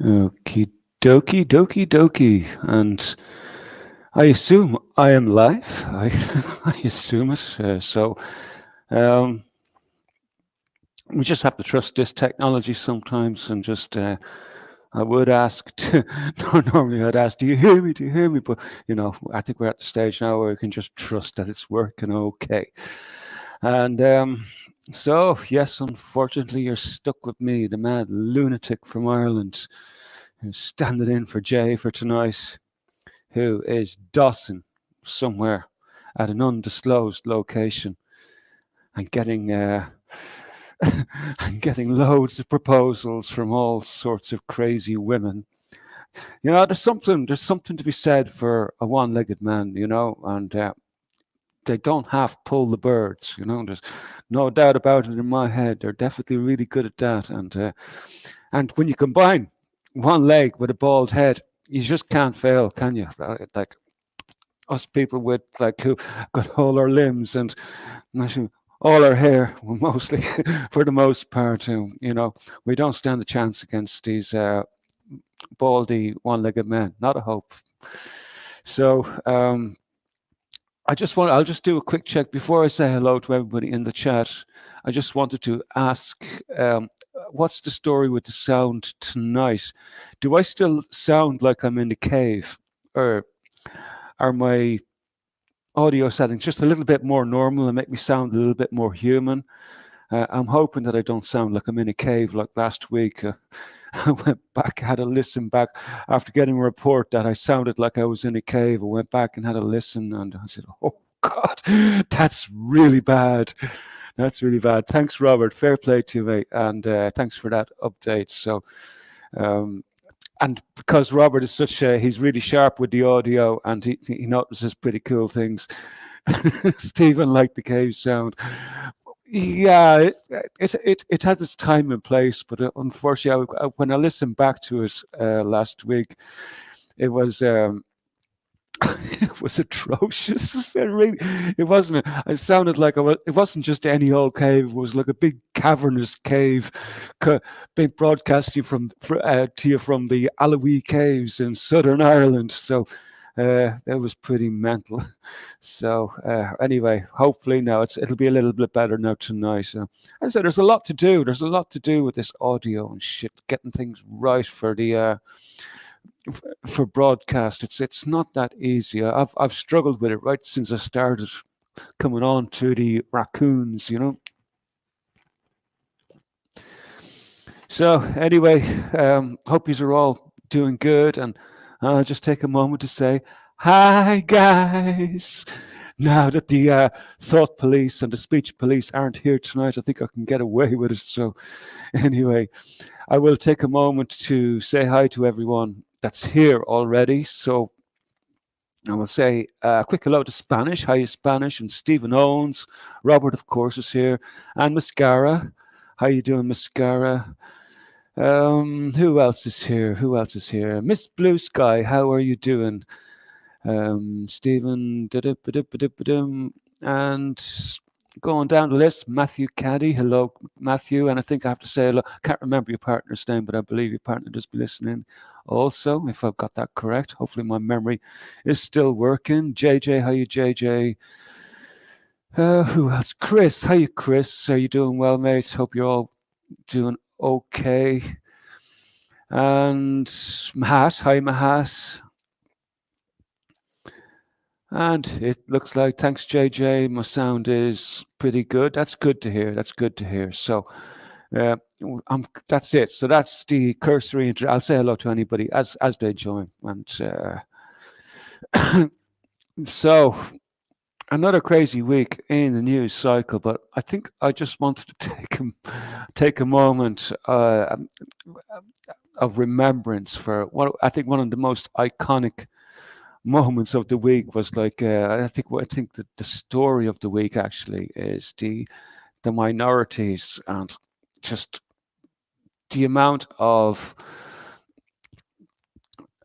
Okie dokie. And I assume I am live. I assume it. Um, we just have to trust this technology sometimes and just. I would ask, normally I'd ask, do you hear me? Do you hear me? But, I think we're at the stage now where we can just trust that it's working okay. And yes, unfortunately, you're stuck with me, the mad lunatic from Ireland, who's standing in for Jay for tonight, who is Dawson somewhere at an undisclosed location and getting and getting loads of proposals from all sorts of crazy women. There's something to be said for a one-legged man, and they don't half pull the birds. There's no doubt about it in my head. They're definitely really good at that, and when you combine one leg with a bald head, you just can't fail, can you? Like us people with who got all our limbs and actually all our hair, well, mostly for the most part. We don't stand a chance against these baldy one-legged men. Not a hope. So I'll just do a quick check before I say hello to everybody in the chat. I just wanted to ask, what's the story with the sound tonight? Do I still sound like I'm in the cave, or are my audio settings just a little bit more normal and make me sound a little bit more human? I'm hoping that I don't sound like I'm in a cave like last week. I went back, had a listen back after getting a report that I sounded like I was in a cave. I went back and had a listen, and I said, "Oh God, that's really bad. That's really bad." Thanks, Robert. Fair play to you, mate, and thanks for that update. So, um, and because Robert is he's really sharp with the audio, and he notices pretty cool things. Stephen liked the cave sound. Yeah, it has its time and place, but unfortunately, when I listened back to it last week, it was it was atrocious. It wasn't. It sounded like it wasn't just any old cave. It was like a big cavernous cave, being broadcast to you from the Allowee Caves in Southern Ireland. So that was pretty mental. So anyway, hopefully now it'll be a little bit better now tonight. So as I said, there's a lot to do. There's a lot to do with this audio and shit, getting things right for the for broadcast. It's not that easy. I've struggled with it right since I started coming on to the raccoons. So anyway, hope you are all doing good, and I'll just take a moment to say hi, guys. Now that the thought police and the speech police aren't here tonight, I think I can get away with it. So anyway, I will take a moment to say hi to everyone that's here already. So I will say a quick hello to Spanish. Hi, Spanish, and Stephen Owens. Robert, of course, is here, and Mascara. How you doing, Mascara? Who else is here? Who else is here? Miss Blue Sky, how are you doing? Stephen, and going down the list, Matthew Caddy. Hello, Matthew. And I think I have to say hello. I can't remember your partner's name, but I believe your partner does be listening also, if I've got that correct. Hopefully my memory is still working. JJ, how you, JJ? Who else? Chris, how you, Chris? Are you doing well, mate? Hope you're all doing okay. And Mahat, hi, Mahat. And it looks like, thanks, JJ, my sound is pretty good. That's good to hear. That's good to hear. So that's it. So that's the cursory. I'll say hello to anybody as they join. And so another crazy week in the news cycle, but I think I just wanted to take a moment of remembrance for what I think one of the most iconic moments of the week was I think that the story of the week actually is the minorities, and just the amount of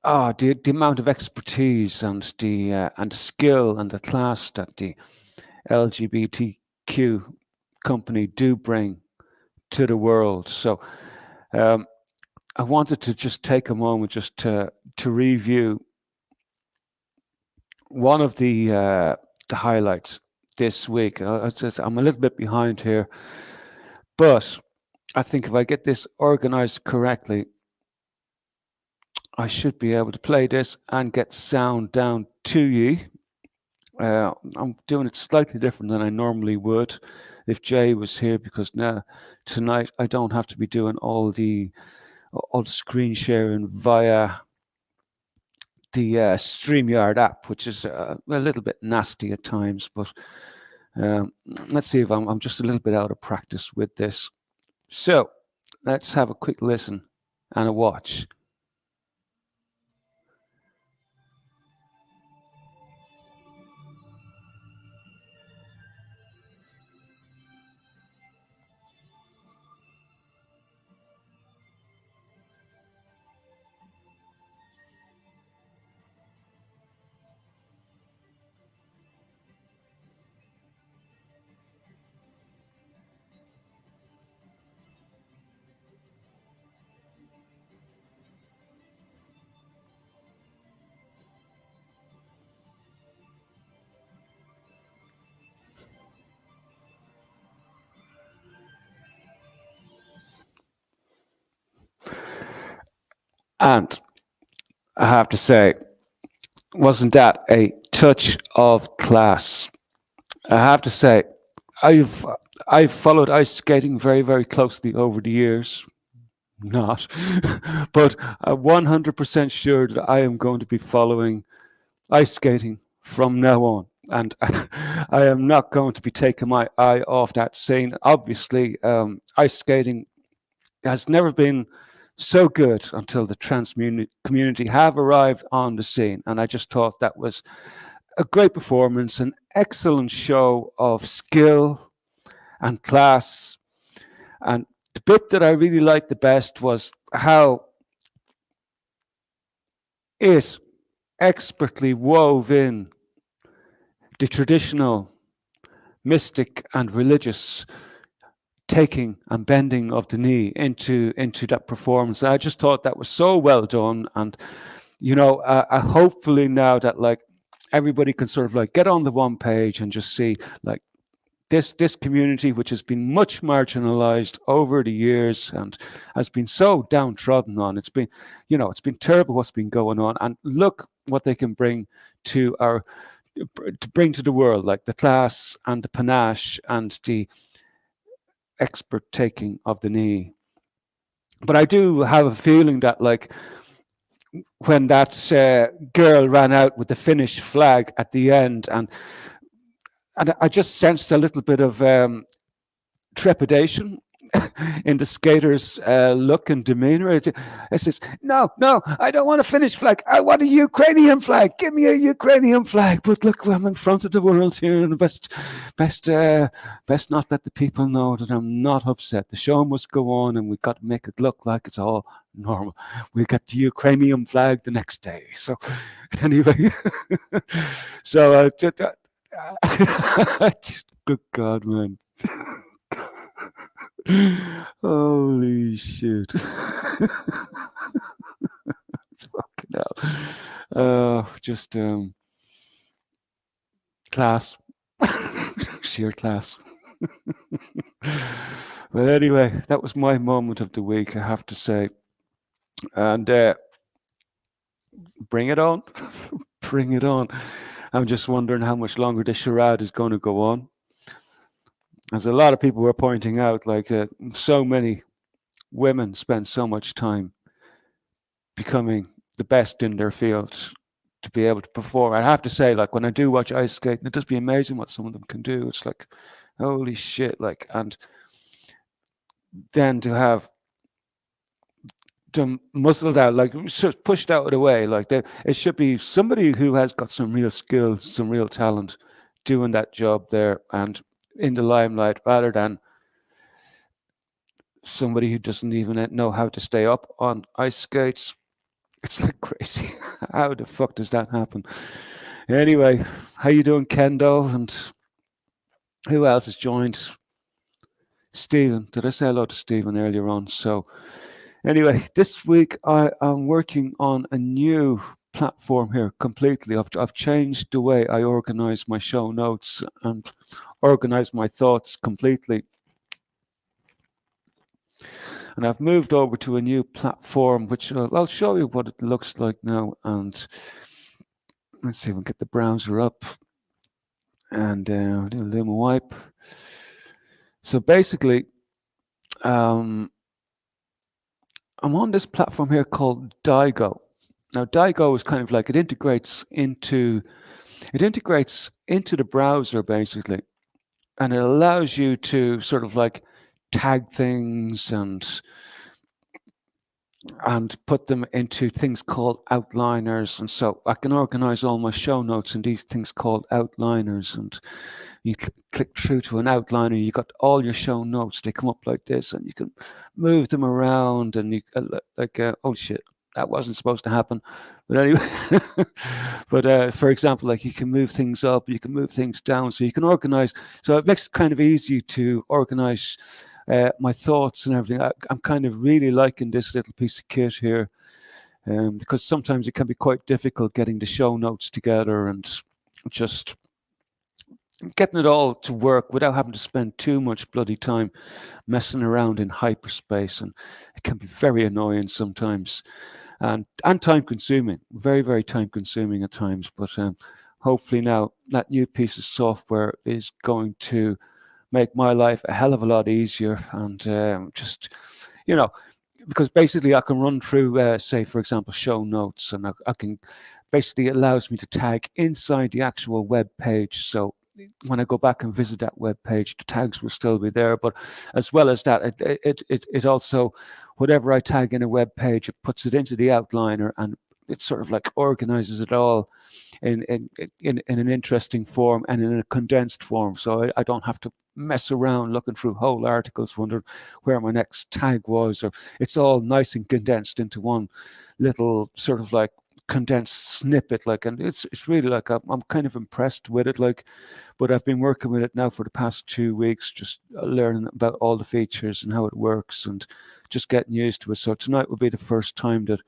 the amount of expertise and the skill and the class that the LGBTQ company do bring to the world. So um, I wanted to just take a moment just to review one of the highlights this week. I'm a little bit behind here, but I think if I get this organized correctly, I should be able to play this and get sound down to you. I'm doing it slightly different than I normally would if Jay was here, because now tonight I don't have to be doing all the screen sharing via the StreamYard app, which is a little bit nasty at times. But um, let's see if I'm just a little bit out of practice with this. So let's have a quick listen and a watch. And I have to say, wasn't that a touch of class? I have to say, I've I've followed ice skating very, very closely over the years. Not, but I'm 100% sure that I am going to be following ice skating from now on. And I am not going to be taking my eye off that scene. Obviously, ice skating has never been so good until the trans community have arrived on the scene. And I just thought that was a great performance, an excellent show of skill and class. And the bit that I really liked the best was how it expertly wove in the traditional mystic and religious taking and bending of the knee into that performance. I just thought that was so well done. And hopefully now that like everybody can sort of like get on the one page and just see like this community, which has been much marginalized over the years and has been so downtrodden on. It's been terrible what's been going on, and look what they can bring to the world, like the class and the panache and the expert taking of the knee. But I do have a feeling that like when that girl ran out with the Finnish flag at the end, and I just sensed a little bit of trepidation in the skater's look and demeanor. It says, "No, no, I don't want a Finnish flag. I want a Ukrainian flag. Give me a Ukrainian flag." But look, I'm in front of the world here, and best not let the people know that I'm not upset. The show must go on, and we've got to make it look like it's all normal. We'll get the Ukrainian flag the next day. So, anyway, so good God, man. Holy shit. It's fucking hell. Just class. Sheer class. But anyway, that was my moment of the week, I have to say. And bring it on. Bring it on. I'm just wondering how much longer this charade is going to go on. As a lot of people were pointing out, like so many women spend so much time becoming the best in their fields to be able to perform. I have to say, like when I do watch ice skating, it does be amazing what some of them can do. It's like, holy shit! Like, and then to have them muscled out, like pushed out of the way, like it should be somebody who has got some real skill, some real talent, doing that job there and in the limelight, rather than somebody who doesn't even know how to stay up on ice skates. It's like crazy. How the fuck does that happen? Anyway, how you doing, Kendo? And who else has joined? Stephen. Did I say hello to Stephen earlier on? So Anyway, this week I am working on a new platform here completely. I've changed the way I organize my show notes and organize my thoughts completely. And I've moved over to a new platform, which I'll show you what it looks like now. And let's see if we can get the browser up and do a Luma wipe. So basically, um, I'm on this platform here called Daigo. Now, Daigo is kind of like it integrates into the browser basically, and it allows you to sort of like tag things and put them into things called outliners. And so I can organize all my show notes in these things called outliners. And you click through to an outliner, you got all your show notes. They come up like this, and you can move them around. And you oh shit, that wasn't supposed to happen. But anyway, but for example, like you can move things up, you can move things down, so you can organize. So it makes it kind of easy to organize my thoughts and everything. I'm kind of really liking this little piece of kit here, because sometimes it can be quite difficult getting the show notes together and just getting it all to work without having to spend too much bloody time messing around in hyperspace, and it can be very annoying sometimes, and time consuming, very, very time consuming at times. But hopefully now that new piece of software is going to make my life a hell of a lot easier. And just, you know, because basically I can run through, say, for example, show notes, and I can basically, it allows me to tag inside the actual web page. So when I go back and visit that web page, the tags will still be there. But as well as that, it also, whatever I tag in a web page, it puts it into the outliner, and it sort of like organizes it all in an interesting form and in a condensed form. So I don't have to mess around looking through whole articles, wondering where my next tag was, or it's all nice and condensed into one little sort of like condensed snippet. Like, and it's really like I'm kind of impressed with it. Like, but I've been working with it now for the past 2 weeks, just learning about all the features and how it works, and just getting used to it. So tonight will be the first time that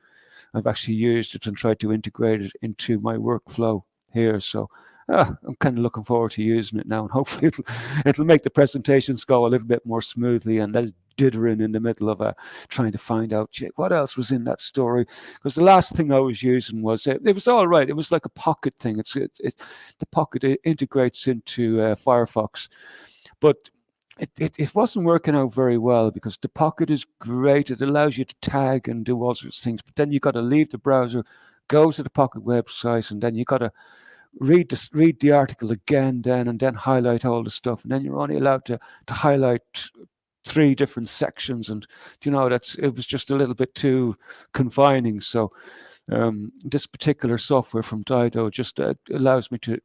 I've actually used it and tried to integrate it into my workflow here. So I'm kind of looking forward to using it now, and hopefully it'll make the presentations go a little bit more smoothly, and less dithering in the middle of trying to find out what else was in that story. Because the last thing I was using was it was all right. It was like a Pocket thing. The Pocket integrates into Firefox, but it wasn't working out very well, because the Pocket is great. It allows you to tag and do all sorts of things, but then you got to leave the browser, go to the Pocket website, and then you got to read the article again, and then highlight all the stuff, and then you're only allowed to highlight 3 different sections, and it was just a little bit too confining. So this particular software from Dido just allows me to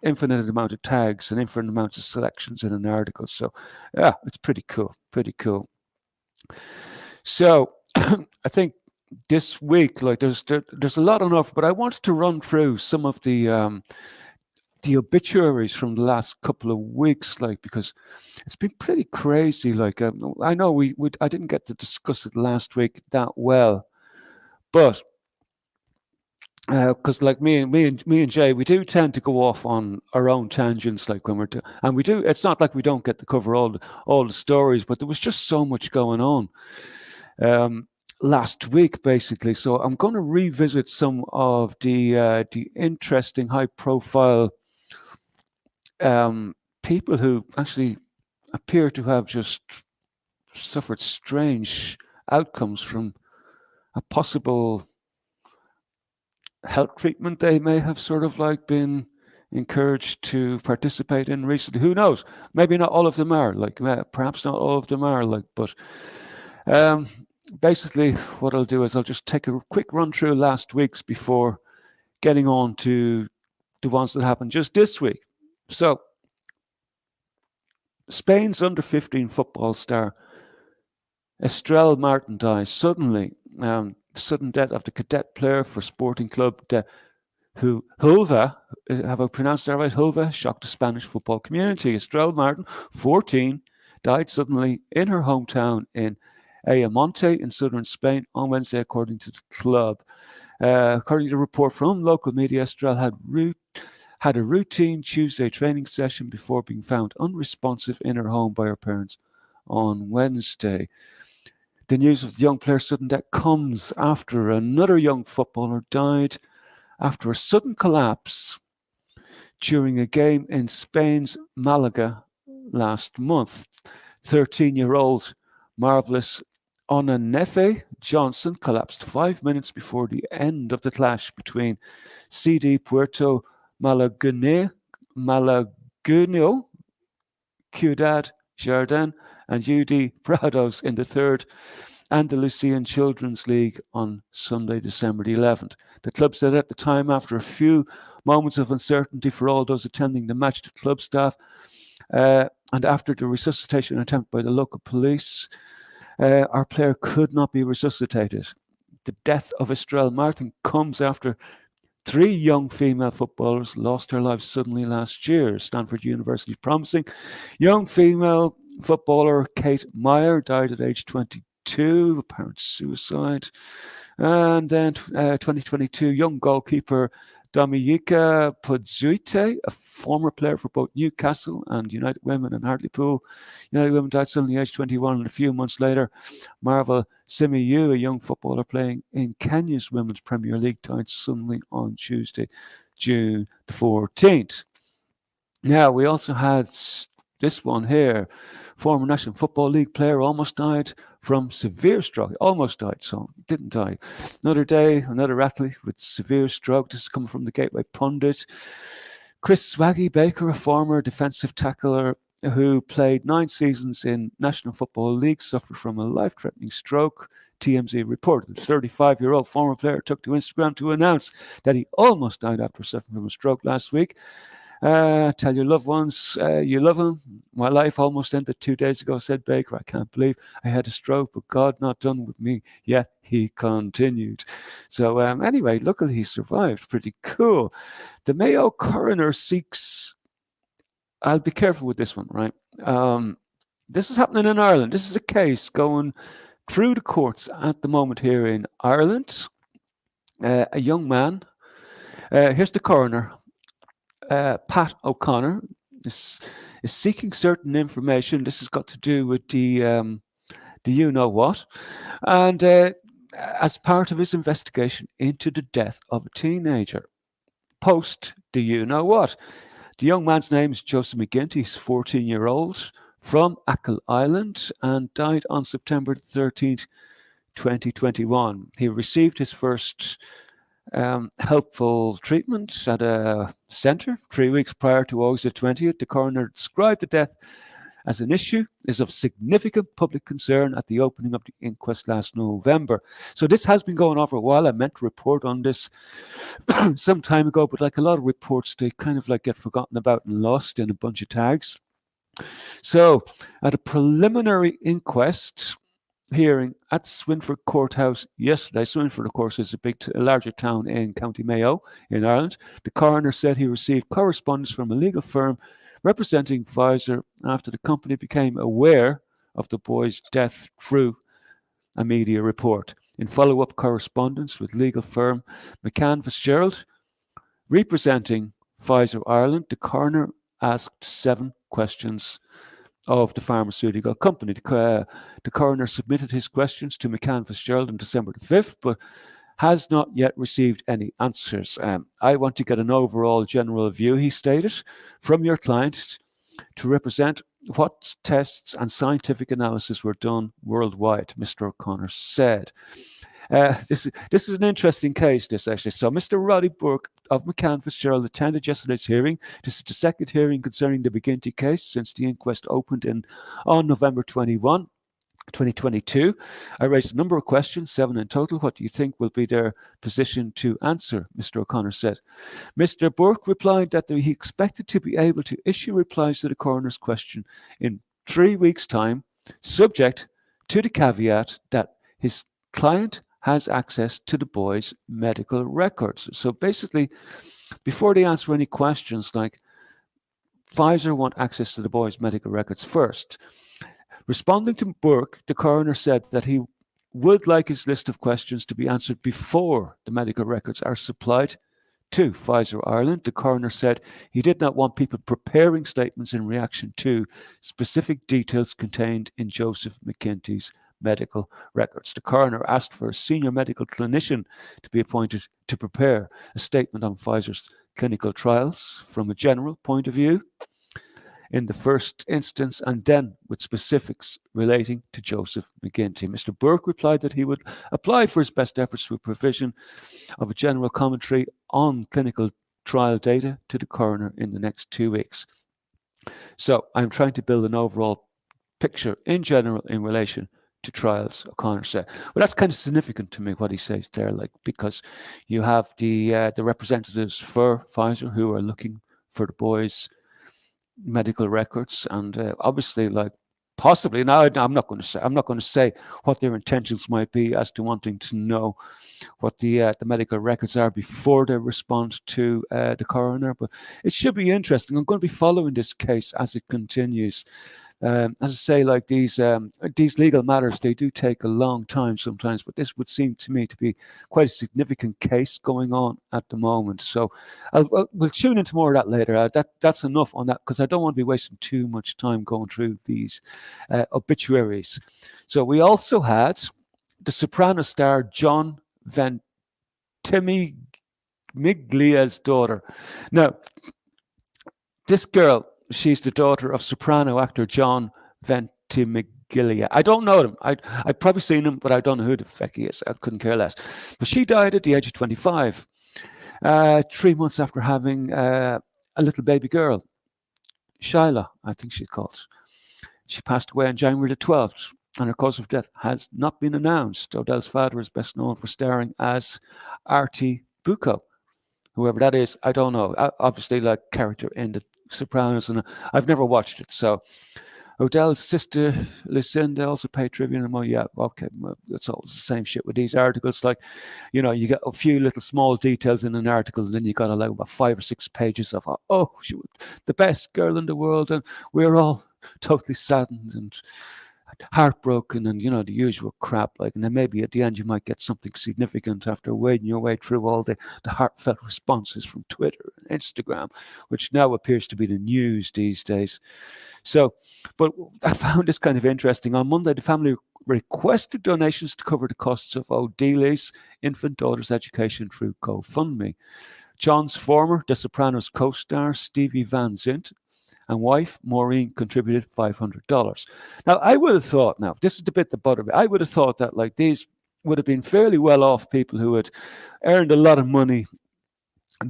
infinite amount of tags and infinite amounts of selections in an article. So yeah, it's pretty cool, pretty cool. So I think this week, like there's a lot on offer, but I wanted to run through some of the obituaries from the last couple of weeks, like, because it's been pretty crazy. Like I know I didn't get to discuss it last week that well, but because like me and Jay, we do tend to go off on our own tangents, like when and we do. It's not like we don't get to cover all the stories, but there was just so much going on last week, basically. So I'm going to revisit some of the interesting, high-profile people who actually appear to have just suffered strange outcomes from a possible health treatment they may have sort of like been encouraged to participate in recently. Who knows? Maybe not all of them are, like perhaps not all of them are, like, but basically what I'll do is I'll just take a quick run through last week's before getting on to the ones that happened just this week. So Spain's under-15 football star Estrella Martin dies suddenly. Sudden death of the cadet player for Sporting Club who Hulva, have I pronounced that right? Hulva shocked the Spanish football community. Estrella Martin, 14, died suddenly in her hometown in Ayamonte in southern Spain on Wednesday, according to the club. According to a report from local media, Estrella had a routine Tuesday training session before being found unresponsive in her home by her parents on Wednesday. The news of the young player's sudden death comes after another young footballer died after a sudden collapse during a game in Spain's Malaga last month. 13-year-old Marvelous Onanefe Johnson collapsed 5 minutes before the end of the clash between CD Puerto Malagunio, Ciudad Jardín, and UD Prados in the third Andalusian Children's League on Sunday, December the 11th. The club said at the time, after a few moments of uncertainty for all those attending the match, the club staff, and after the resuscitation attempt by the local police, our player could not be resuscitated. The death of Estrella Martin comes after 3 young female footballers lost their lives suddenly last year. Stanford University's promising young female footballer Kate Meyer died at age 22, apparent suicide. And then 2022 young goalkeeper Dominika Podzuite, a former player for both Newcastle and United Women and Hartlepool. United Women died suddenly aged 21, and a few months later, Marvel Simiyu, a young footballer playing in Kenya's Women's Premier League, died suddenly on Tuesday, June the 14th. Now, we also had this one here. Former National Football League player almost died from severe stroke. Almost died, so didn't die. Another day, another athlete with severe stroke. This is coming from the Gateway Pundit. Chris Swaggy Baker, a former defensive tackler who played 9 seasons in National Football League, suffered from a life-threatening stroke. TMZ reported the 35-year-old former player took to Instagram to announce that he almost died after suffering from a stroke last week. Tell your loved ones you love them. My life almost ended 2 days ago, said Baker. I can't believe I had a stroke, but God not done with me yet, he continued. So anyway, luckily he survived. Pretty cool. The Mayo coroner seeks... I'll be careful with this one, right? This is happening in Ireland. This is a case going through the courts at the moment here in Ireland. A young man. Here's the coroner. Pat O'Connor is seeking certain information. This has got to do with the you know what, and as part of his investigation into the death of a teenager. Post the you know what. The young man's name is Joseph McGinty. He's 14-year-old from Achill Island and died on September 13th, 2021. He received his first helpful treatment at a centre 3 weeks prior to August the 20th. The coroner described the death as an issue is of significant public concern at the opening of the inquest last November. So this has been going on for a while. I meant to report on this some time ago, but like a lot of reports, they kind of like get forgotten about and lost in a bunch of tags. So at a preliminary inquest hearing at Swinford Courthouse yesterday. Swinford, of course, is a larger town in County Mayo in Ireland. The coroner said he received correspondence from a legal firm representing Pfizer after the company became aware of the boy's death through a media report. In follow-up correspondence with legal firm McCann Fitzgerald, representing Pfizer Ireland, the coroner asked 7 questions of the pharmaceutical company. The coroner submitted his questions to McCann Fitzgerald on December the 5th, but has not yet received any answers. I want to get an overall general view, he stated, from your client to represent what tests and scientific analysis were done worldwide, Mr. O'Connor said. This is an interesting case, this actually. So Mr. Roddy Burke of McCann Fitzgerald attended yesterday's hearing. This is the second hearing concerning the McGinty case since the inquest opened on November 21, 2022. I raised a number of questions, 7 in total. What do you think will be their position to answer, Mr. O'Connor said. Mr. Burke replied that he expected to be able to issue replies to the coroner's question in 3 weeks' time, subject to the caveat that his client has access to the boy's medical records. So basically, before they answer any questions, like Pfizer want access to the boy's medical records first. Responding to Burke, the coroner said that he would like his list of questions to be answered before the medical records are supplied to Pfizer Ireland. The coroner said he did not want people preparing statements in reaction to specific details contained in Joseph McGinty's medical records. The coroner asked for a senior medical clinician to be appointed to prepare a statement on Pfizer's clinical trials from a general point of view in the first instance, and then with specifics relating to Joseph McGinty. Mr. Burke replied that he would apply for his best efforts for provision of a general commentary on clinical trial data to the coroner in the next 2 weeks. So I'm trying to build an overall picture in general in relation to trials, O'Connor said. Well, that's kind of significant to me what he says there, like, because you have the representatives for Pfizer who are looking for the boys' medical records, and obviously, like, possibly now I'm not going to say what their intentions might be as to wanting to know what the medical records are before they respond to the coroner, but it should be interesting. I'm going to be following this case as it continues. As I say, like, these legal matters, they do take a long time sometimes, but this would seem to me to be quite a significant case going on at the moment. So we'll tune into more of that later. That's enough on that, because I don't want to be wasting too much time going through these obituaries. So we also had the soprano star John Ventimiglia's daughter. Now, this girl, she's the daughter of soprano actor John Ventimiglia. I don't know him. I've probably seen him, but I don't know who the feck he is. I couldn't care less. But she died at the age of 25, 3 months after having a little baby girl, Shyla, I think she's called. She passed away on January the 12th, and her cause of death has not been announced. Odell's father is best known for starring as Artie Bucco. Whoever that is, I don't know. Obviously, like, character in The Sopranos, and I've never watched it. So Odell's sister Lucinda also paid tribute. And yeah, okay, well, it's all the same shit with these articles. Like, you get a few little small details in an article, and then you got like about 5 or 6 pages of, oh, she was the best girl in the world, and we're all totally saddened and heartbroken, and the usual crap, like. And then maybe at the end you might get something significant after wading your way through all the heartfelt responses from Twitter and Instagram, which now appears to be the news these days. So, but I found this kind of interesting. On Monday, the family requested donations to cover the costs of O'Dealy's infant daughter's education through GoFundMe. John's former The Sopranos co-star Stevie Van Zint and wife Maureen contributed $500. Now, I would have thought, now this is the bit that bothered me, I would have thought that, like, these would have been fairly well-off people who had earned a lot of money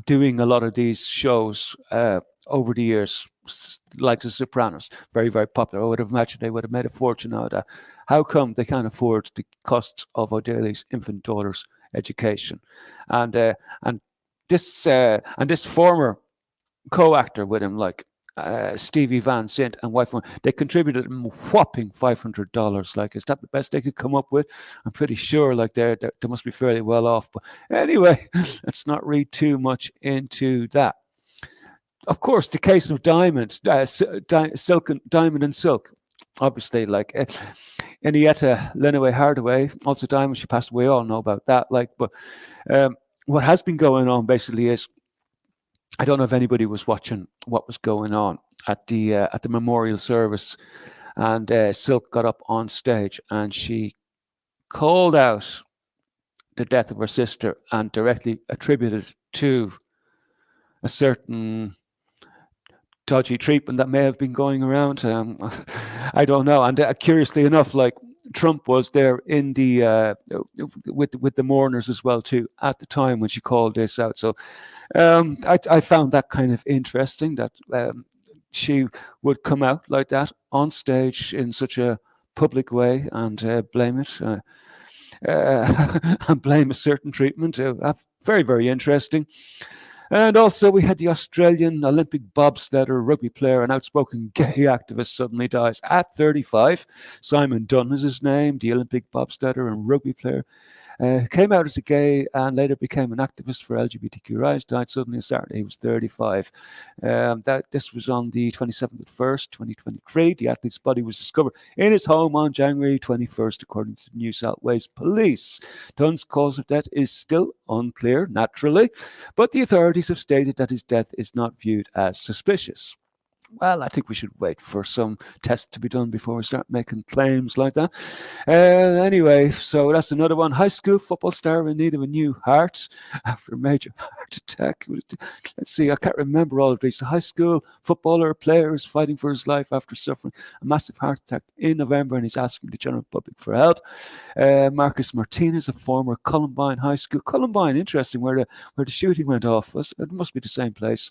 doing a lot of these shows over the years, like The Sopranos, very, very popular. I would have imagined they would have made a fortune out of that. How come they can't afford the costs of O'Daly's infant daughter's education? And this former co-actor with him, like, Stevie Van Zint and wife, they contributed a whopping $500. Like, is that the best they could come up with? I'm pretty sure, like, they must be fairly well off. But anyway, let's not read too much into that. Of course, the case of Diamond, Diamond and Silk, obviously, like, Henrietta Lenaway Hardaway, also Diamond, she passed away. We all know about that. Like, but what has been going on basically is, I don't know if anybody was watching what was going on at the memorial service, and Silk got up on stage and she called out the death of her sister and directly attributed to a certain dodgy treatment that may have been going around. I don't know. And curiously enough, like, Trump was there in the with the mourners as well too at the time when she called this out. So I found that kind of interesting that she would come out like that on stage in such a public way and blame it and blame a certain treatment. Very, very interesting. And also, we had the Australian Olympic bobsledder, rugby player, and outspoken gay activist suddenly dies at 35. Simon Dunn is his name, the Olympic bobsledder and rugby player. Came out as a gay and later became an activist for LGBTQ rights. Died suddenly on Saturday. He was 35. This was on the 27th of 1st, 2023. The athlete's body was discovered in his home on January 21st, according to New South Wales Police. Dunn's cause of death is still unclear, naturally, but the authorities have stated that his death is not viewed as suspicious. Well, I think we should wait for some tests to be done before we start making claims like that. Anyway, so that's another one. High school football star in need of a new heart after a major heart attack. Let's see, I can't remember all of these. The high school footballer player is fighting for his life after suffering a massive heart attack in November, and he's asking the general public for help. Marcus Martinez, a former Columbine High School. Columbine, interesting, where the shooting went off. It must be the same place.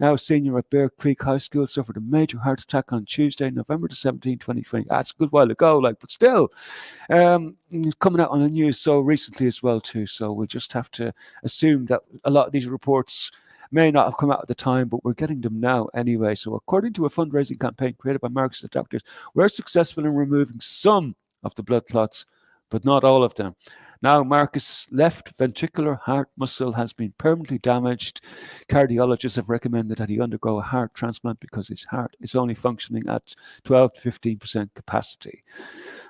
Now a senior at Bear Creek High School, suffered a major heart attack on Tuesday, November the 17th, 2020. That's a good while ago, but still, coming out on the news so recently as well too. So we just have to assume that a lot of these reports may not have come out at the time, but we're getting them now anyway. So according to a fundraising campaign created by Marcus the doctors, we're successful in removing some of the blood clots, but not all of them. Now, Marcus' left ventricular heart muscle has been permanently damaged. Cardiologists have recommended that he undergo a heart transplant because his heart is only functioning at 12 to 15% capacity.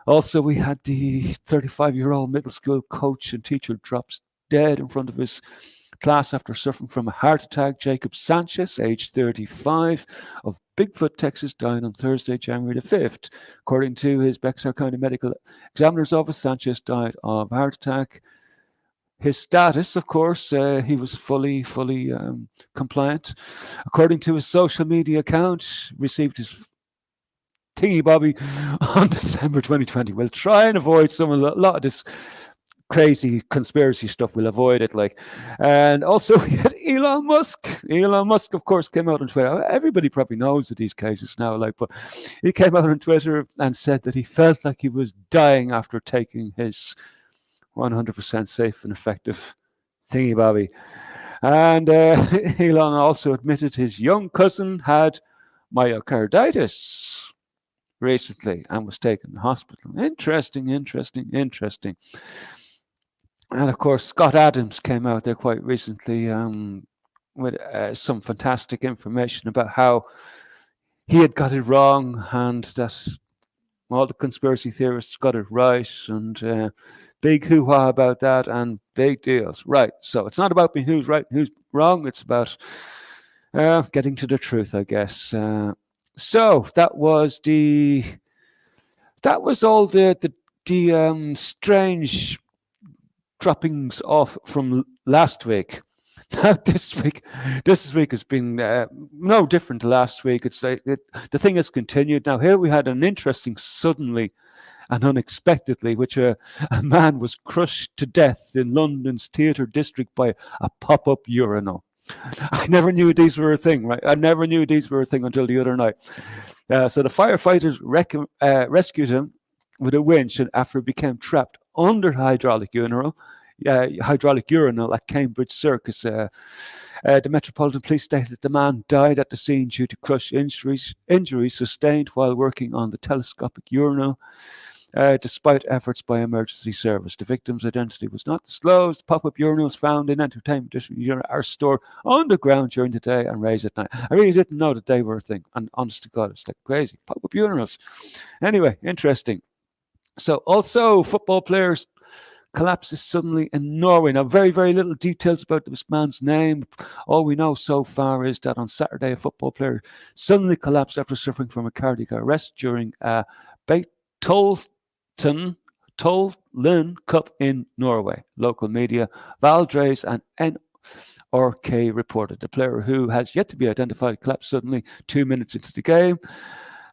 Also, we had the 35-year-old middle school coach and teacher drops dead in front of his class after suffering from a heart attack. Jacob Sanchez, aged 35, of Bigfoot, Texas, died on Thursday, January the 5th. According to his Bexar County Medical Examiner's Office, Sanchez died of a heart attack. His status, of course, he was fully compliant. According to his social media account, received his thingy bobby on December 2020. We'll try and avoid a lot of this crazy conspiracy stuff. We'll avoid it, and also we had Elon Musk. Elon Musk, of course, came out on Twitter. Everybody probably knows of these cases now, but he came out on Twitter and said that he felt like he was dying after taking his 100% safe and effective thingy bobby. And Elon also admitted his young cousin had myocarditis recently and was taken to hospital. Interesting. And of course, Scott Adams came out there quite recently with some fantastic information about how he had got it wrong and that all the conspiracy theorists got it right, and big hoo-ha about that and big deals. Right, so it's not about being who's right and who's wrong. It's about getting to the truth, I guess. So that was all the strange droppings off from last week. Now this week has been no different to last week. It's like the thing has continued. Now here we had an interesting suddenly and unexpectedly, which a man was crushed to death in London's theatre district by a pop-up urinal. I never knew these were a thing, right? I never knew these were a thing until the other night. So the firefighters rescued him with a winch after it became trapped under hydraulic urinal at Cambridge Circus. The Metropolitan Police stated that the man died at the scene due to crush injuries sustained while working on the telescopic urinal. Despite efforts by emergency service, the victim's identity was not disclosed. Pop-up urinals found in entertainment district are stored underground during the day and raised at night. I really didn't know that they were a thing, and honest to God, it's like crazy. Pop-up urinals. Anyway, interesting. So also, football players collapses suddenly in Norway. Now, very, very little details about this man's name. All we know so far is that on Saturday, a football player suddenly collapsed after suffering from a cardiac arrest during a Tollen Cup in Norway. Local media, Valdres and NRK reported. The player, who has yet to be identified, collapsed suddenly 2 minutes into the game.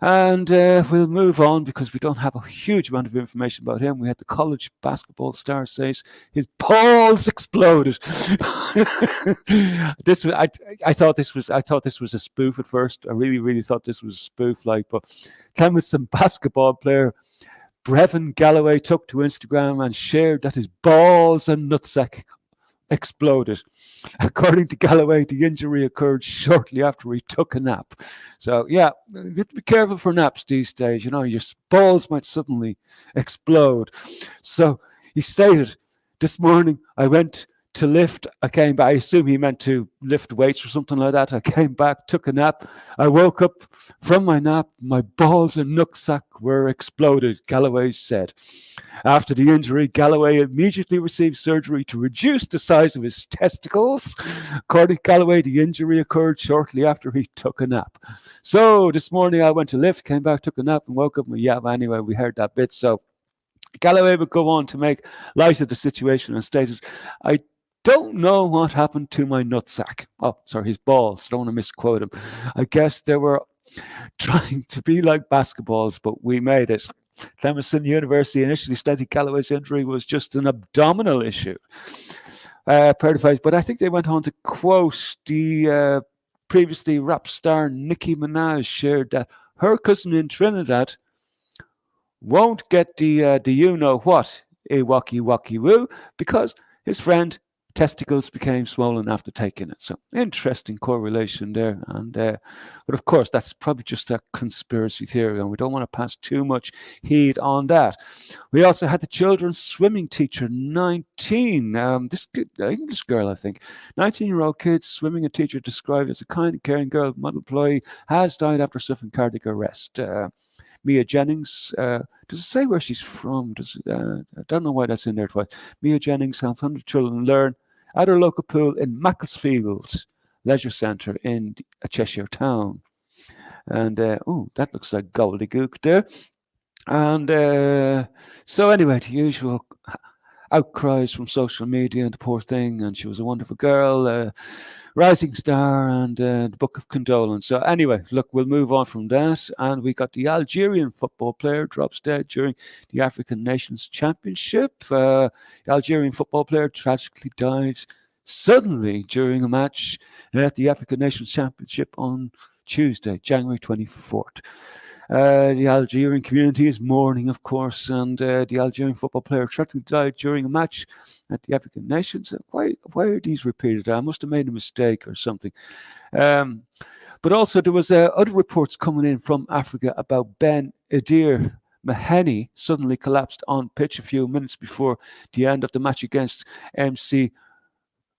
And we'll move on because we don't have a huge amount of information about him. We had the college basketball star says his balls exploded. I thought this was a spoof at first. I really thought this was a spoof, but Clemson basketball player Brevin Galloway took to Instagram and shared that his balls and nutsack exploded. According to Galloway, the injury occurred shortly after he took a nap. So, yeah, you have to be careful for naps these days. You know, your balls might suddenly explode. So, he stated, this morning I went to lift. I came back. I assume he meant to lift weights or something like that. I came back, took a nap. I woke up from my nap. My balls and nutsack were exploded, Galloway said. After the injury, Galloway immediately received surgery to reduce the size of his testicles. According to Galloway, the injury occurred shortly after he took a nap. So this morning I went to lift, came back, took a nap, and woke up. Yeah, anyway, we heard that bit. So Galloway would go on to make light of the situation and stated, I don't know what happened to my nutsack. Oh, sorry, his balls. Don't want to misquote him. I guess they were trying to be like basketballs, but we made it. Clemson University initially stated Galloway's injury was just an abdominal issue. But I think they went on to quote the previously rap star Nicki Minaj shared that her cousin in Trinidad won't get the you know what a wacky wacky woo because his friend testicles became swollen after taking it. So interesting correlation there. And but of course that's probably just a conspiracy theory, and we don't want to pass too much heed on that. We also had the children's swimming teacher, 19. This English girl, I think, 19-year-old kid swimming a teacher described as a kind and caring girl, model employee, has died after suffering cardiac arrest. Mia Jennings. Does it say where she's from? I don't know why that's in there twice. Mia Jennings helped 100 children learn at her local pool in Macclesfield Leisure Centre in a Cheshire town. And that looks like gobbledygook there. And so anyway, the usual outcries from social media and the poor thing, and she was a wonderful girl, rising star, and the book of condolence. So anyway, look, we'll move on from that, and we got the Algerian football player drops dead during the African Nations Championship. The Algerian football player tragically died suddenly during a match at the African Nations Championship on Tuesday, January 24th. The Algerian community is mourning, of course, and the Algerian football player tragically died during a match at the African Nations. Why are these repeated? I must have made a mistake or something. But also there was other reports coming in from Africa about Ben Adir Maheni suddenly collapsed on pitch a few minutes before the end of the match against MC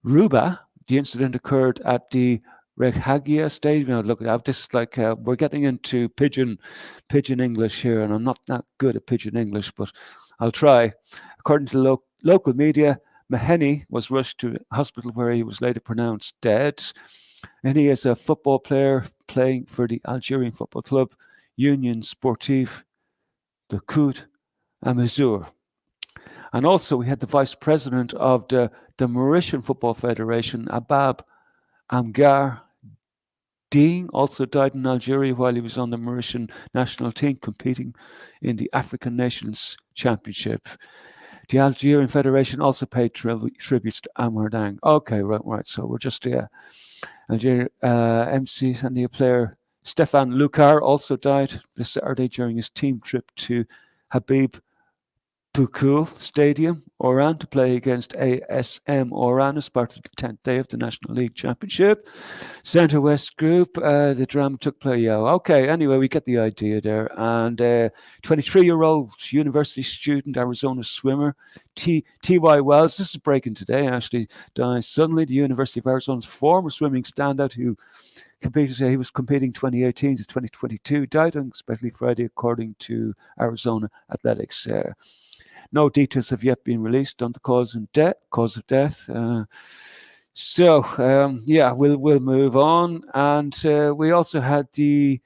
Ruba. The incident occurred at the Rekhagia Stadium. Look, this is like we're getting into pidgin English here, and I'm not that good at pidgin English, but I'll try. According to local media, Maheni was rushed to a hospital where he was later pronounced dead. And he is a football player playing for the Algerian football club Union Sportive de Coude à Mazur. And also we had the vice president of the Mauritian Football Federation, Abab Amgar Dean, also died in Algeria while he was on the Mauritian national team competing in the African Nations Championship. The Algerian Federation also paid tributes to Amar Dang. Okay, right. So we're just Algeria MC Sandia player Stefan Lucar also died this Saturday during his team trip to Habib Boukoul Stadium, Oran, to play against ASM Oran as part of the 10th day of the National League Championship. Centre West Group, the drama took place. Yeah, okay, anyway, we get the idea there. And 23-year-old university student, Arizona swimmer, T.Y. Wells, this is breaking today, actually, died suddenly. The University of Arizona's former swimming standout who he was competing 2018 to 2022, died unexpectedly Friday, according to Arizona Athletics. No details have yet been released on the cause of death. We'll move on. And we also had the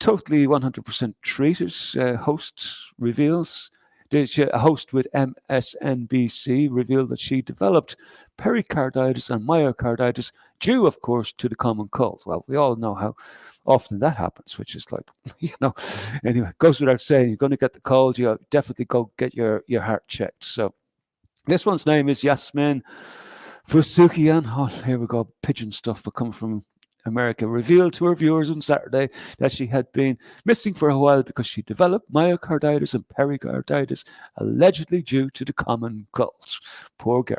Totally 100% Treated host reveals. A host with MSNBC revealed that she developed pericarditis and myocarditis due, of course, to the common cold. Well, we all know how often that happens, which is like, anyway, goes without saying, you're going to get the cold, you definitely go get your heart checked. So this one's name is Yasmin Fusukian. Oh, here we go, pigeon stuff, but coming from America revealed to her viewers on Saturday that she had been missing for a while because she developed myocarditis and pericarditis, allegedly due to the common cold. Poor girl.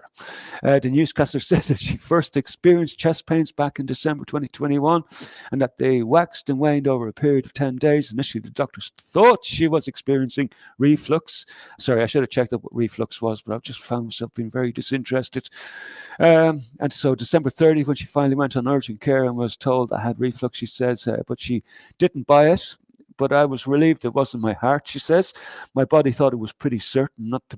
The newscaster said that she first experienced chest pains back in December 2021 and that they waxed and waned over a period of 10 days. Initially, the doctors thought she was experiencing reflux. Sorry, I should have checked up what reflux was, but I've just found myself being very disinterested. And so December 30th, when she finally went on urgent care and was told I had reflux, she says, but she didn't buy it. But I was relieved it wasn't my heart, she says. My body thought it was pretty certain not to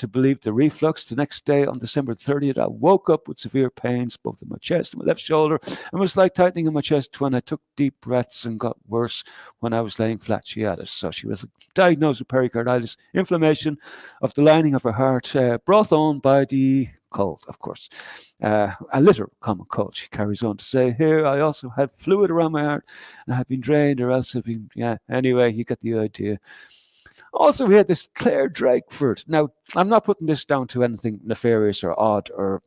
believe the reflux. The next day, on December 30th, I woke up with severe pains both in my chest and my left shoulder, and was like tightening in my chest when I took deep breaths, and got worse when I was laying flat. She added. So she was diagnosed with pericarditis, inflammation of the lining of her heart, brought on by the cold, of course. A literal common cold, she carries on to say here. I also had fluid around my heart and I had been drained, or else have been, yeah, anyway, you get the idea. Also, we had this Claire Drakeford. Now, I'm not putting this down to anything nefarious or odd or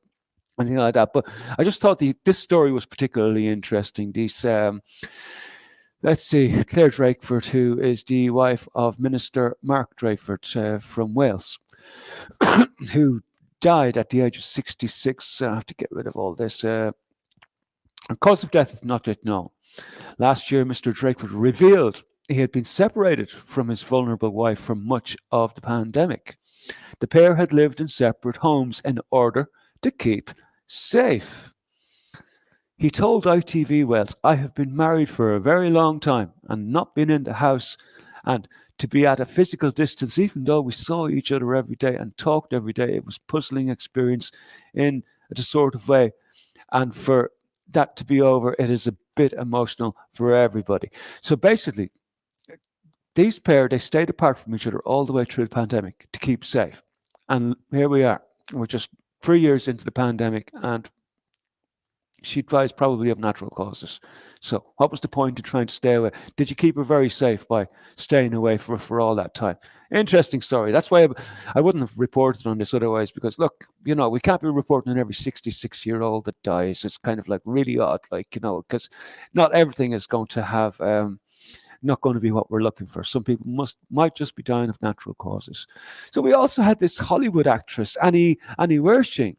anything like that, but I just thought this story was particularly interesting. Let's see, Claire Drakeford, who is the wife of Minister Mark Drakeford from Wales, who died at the age of 66. I have to get rid of all this. Cause of death is not yet known. Last year, Mr. Drakeford revealed he had been separated from his vulnerable wife for much of the pandemic. The pair had lived in separate homes in order to keep safe. He told ITV Wales, I have been married for a very long time and not been in the house, and to be at a physical distance, even though we saw each other every day and talked every day, it was a puzzling experience in a sort of way. And for that to be over, it is a bit emotional for everybody. So basically, these pair, they stayed apart from each other all the way through the pandemic to keep safe. And here we are. We're just 3 years into the pandemic, and she dies probably of natural causes. So what was the point in trying to stay away? Did you keep her very safe by staying away for all that time? Interesting story. That's why I wouldn't have reported on this otherwise, because look, we can't be reporting on every 66-year-old that dies. It's kind of like really odd, like, because not everything is going to have not going to be what we're looking for. Some people might just be dying of natural causes. So we also had this Hollywood actress, Annie Wershing,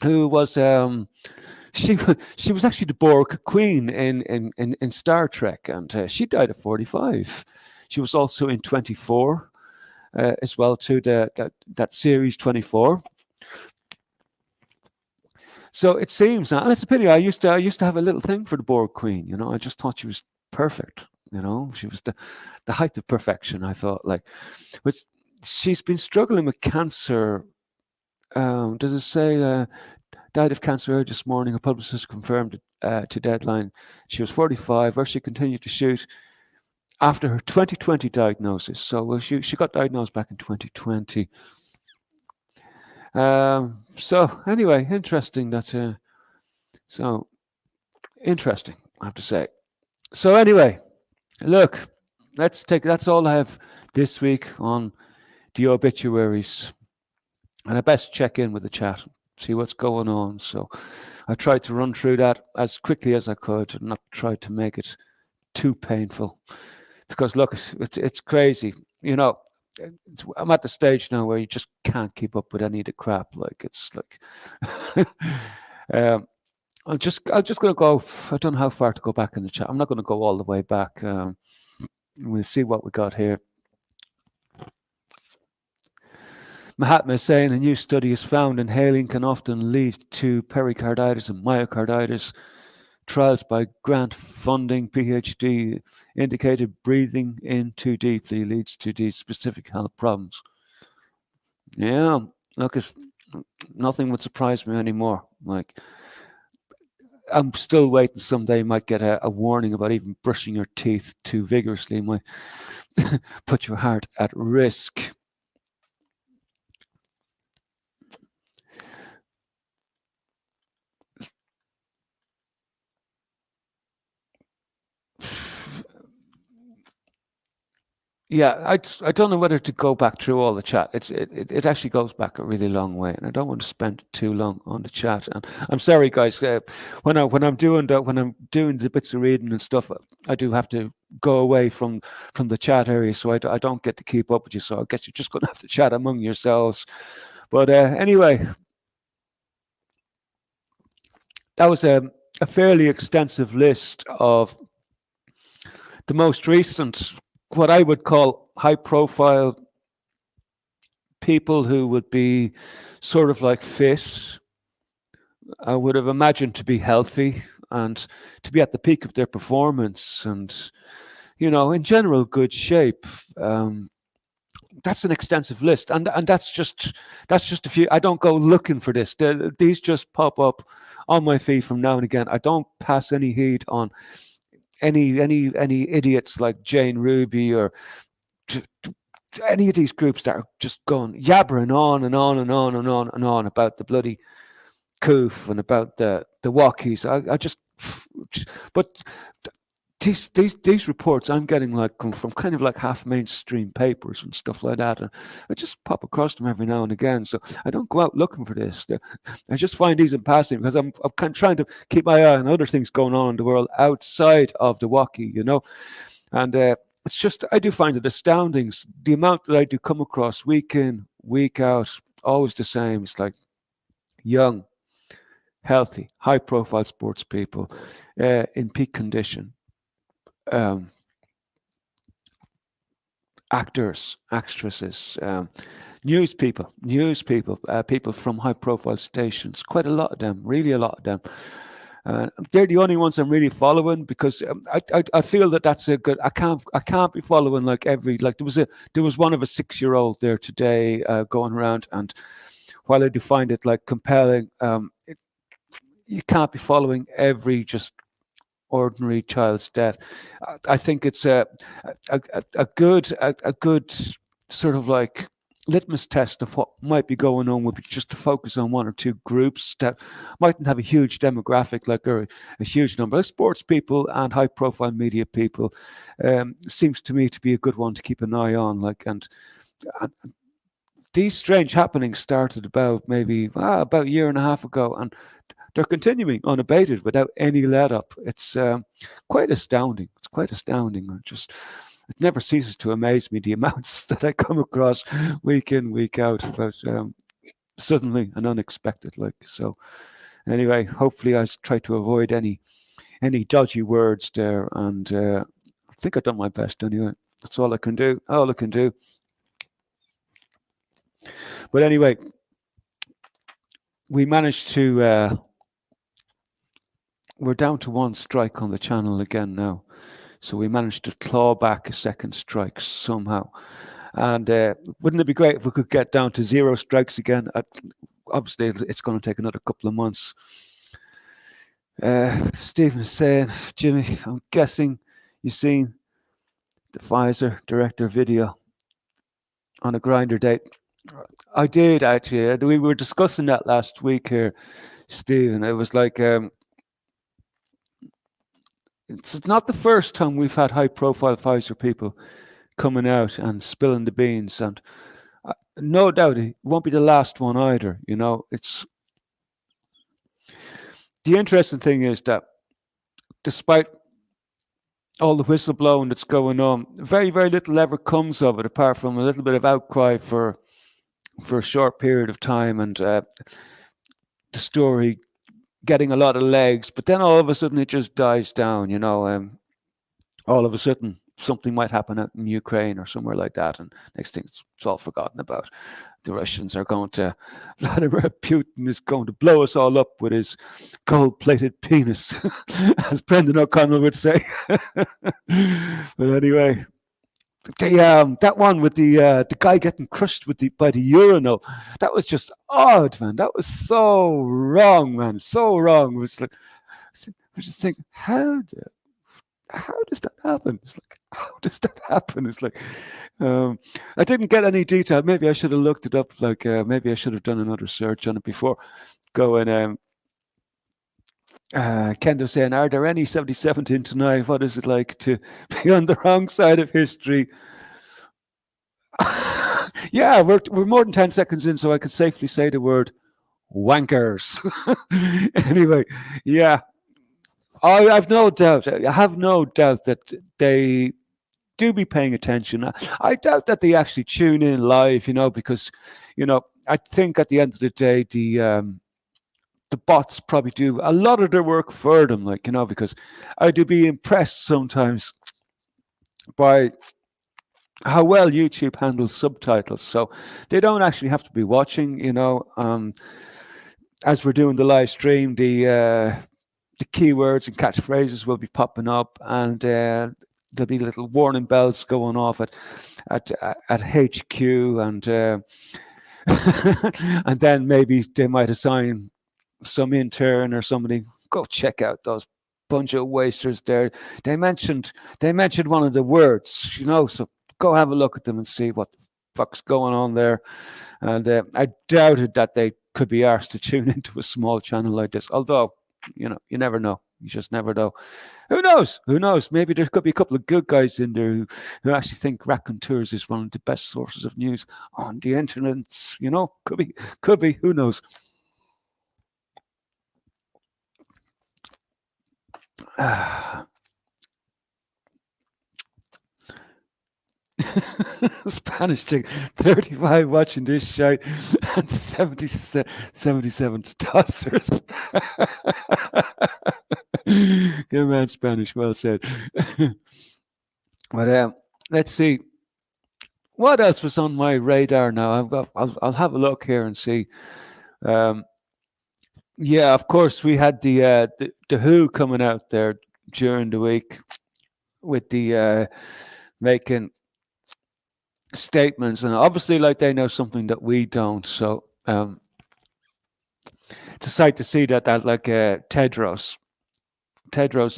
who was she was actually the Borg Queen in Star Trek, and she died at 45. She was also in 24 as well too, that series 24. So it seems, and it's a pity. I used to have a little thing for the Borg Queen. I just thought she was perfect. She was the height of perfection. I thought, like, which she's been struggling with cancer. Does it say died of cancer this morning? A publicist confirmed it to Deadline. She was 45, where she continued to shoot after her 2020 diagnosis. So she got diagnosed back in 2020. So anyway, interesting that. So interesting, I have to say. So anyway, look, that's all I have this week on the obituaries. And I best check in with the chat, see what's going on. So I tried to run through that as quickly as I could and not try to make it too painful. Because look, it's crazy. I'm at the stage now where you just can't keep up with any of the crap. Like, it's like I'm just gonna go. I don't know how far to go back in the chat. I'm not gonna go all the way back. We'll see what we got here. Mahatma is saying a new study has found inhaling can often lead to pericarditis and myocarditis. Trials by grant funding PhD indicated breathing in too deeply leads to these specific health problems. Yeah, look, nothing would surprise me anymore. Like, I'm still waiting. Someday you might get a warning about even brushing your teeth too vigorously. It might put your heart at risk. Yeah, I don't know whether to go back through all the chat. It actually goes back a really long way, and I don't want to spend too long on the chat. And I'm sorry, guys. When I'm doing the bits of reading and stuff, I do have to go away from the chat area, so I don't get to keep up with you. So I guess you're just going to have to chat among yourselves. But anyway, that was a fairly extensive list of the most recent, what I would call high-profile people who would be sort of like fit. I would have imagined to be healthy and to be at the peak of their performance and, in general, good shape. Um, that's an extensive list, and that's just a few. I don't go looking for this. These just pop up on my feed from now and again. I don't pass any heed on any idiots like Jane Ruby or t- t- any of these groups that are just going yabbering on and on and on and on and on about the bloody coof and about the walkies. I just, but these reports I'm getting like come from kind of like half mainstream papers and stuff like that, and I just pop across them every now and again. So I don't go out looking for this. I just find these in passing because I'm kind of trying to keep my eye on other things going on in the world outside of the walkie. And it's just I do find it astounding the amount that I do come across week in, week out, always the same. It's like young, healthy, high-profile sports people in peak condition, um, actors, actresses, news people, people from high-profile stations. Quite a lot of them, really a lot of them. They're the only ones I'm really following because I feel that that's a good. I can't be following like every like there was one of a 6-year-old there today going around, and while I do find it like compelling, you can't be following every just ordinary child's death. I think it's a good sort of like litmus test of what might be going on would be just to focus on one or two groups that mightn't have a huge demographic like or a huge number of sports people and high profile media people. Seems to me to be a good one to keep an eye on, like, and these strange happenings started about a year and a half ago, and they're continuing unabated without any let up. It's quite astounding. It's quite astounding. It never ceases to amaze me the amounts that I come across week in, week out about suddenly and unexpected. Like so. Anyway, hopefully I try to avoid any dodgy words there, and I think I've done my best anyway. That's all I can do. All I can do. But anyway, we managed to. We're down to one strike on the channel again now. So we managed to claw back a second strike somehow. And wouldn't it be great if we could get down to 0 strikes again? Obviously, it's going to take another couple of months. Stephen is saying, Jimmy, I'm guessing you've seen the Pfizer director video on a grinder date. I did actually. We were discussing that last week here, Stephen. It was like it's not the first time we've had high-profile Pfizer people coming out and spilling the beans, and no doubt it won't be the last one either. It's the interesting thing is that despite all the whistleblowing that's going on, very very little ever comes of it, apart from a little bit of outcry for a short period of time, and the story getting a lot of legs, but then all of a sudden it just dies down. All of a sudden something might happen out in Ukraine or somewhere like that, and next thing it's all forgotten about. The Russians are going to, Vladimir Putin is going to blow us all up with his gold-plated penis, as Brendan O'Connell would say. But anyway, that one with the guy getting crushed by the urinal, that was just odd, man. That was so wrong, man. So wrong. It was like I was just thinking, how does that happen? It's like, how does that happen? It's like, I didn't get any detail. Maybe I should have looked it up. Like, maybe I should have done another search on it before going. Kendo saying, are there any 77 tonight? What is it like to be on the wrong side of history? Yeah, we're more than 10 seconds in, so I could safely say the word wankers. Anyway, yeah, I've no doubt. I have no doubt that they do be paying attention. I doubt that they actually tune in live, because, I think at the end of the day, the bots probably do a lot of their work for them, like, because I do be impressed sometimes by how well YouTube handles subtitles. So they don't actually have to be watching, as we're doing the live stream, the keywords and catchphrases will be popping up, and there'll be little warning bells going off at HQ, and and then maybe they might assign some intern or somebody, go check out those bunch of wasters there. They mentioned they mentioned one of the words, so go have a look at them and see what the fuck's going on there. And I doubted that they could be asked to tune into a small channel like this. Although, you never know. You just never know. Who knows? Who knows? Maybe there could be a couple of good guys in there who actually think Raconteurs is one of the best sources of news on the internet. Could be. Could be. Who knows? Spanish chick, 35 watching this shite, and 77 tossers. Good man, Spanish. Well said. But let's see. What else was on my radar now? I'll have a look here and see. Um, yeah, of course, we had the Who coming out there during the week with the making statements, and obviously, like, they know something that we don't. So it's a sight to see that like Tedros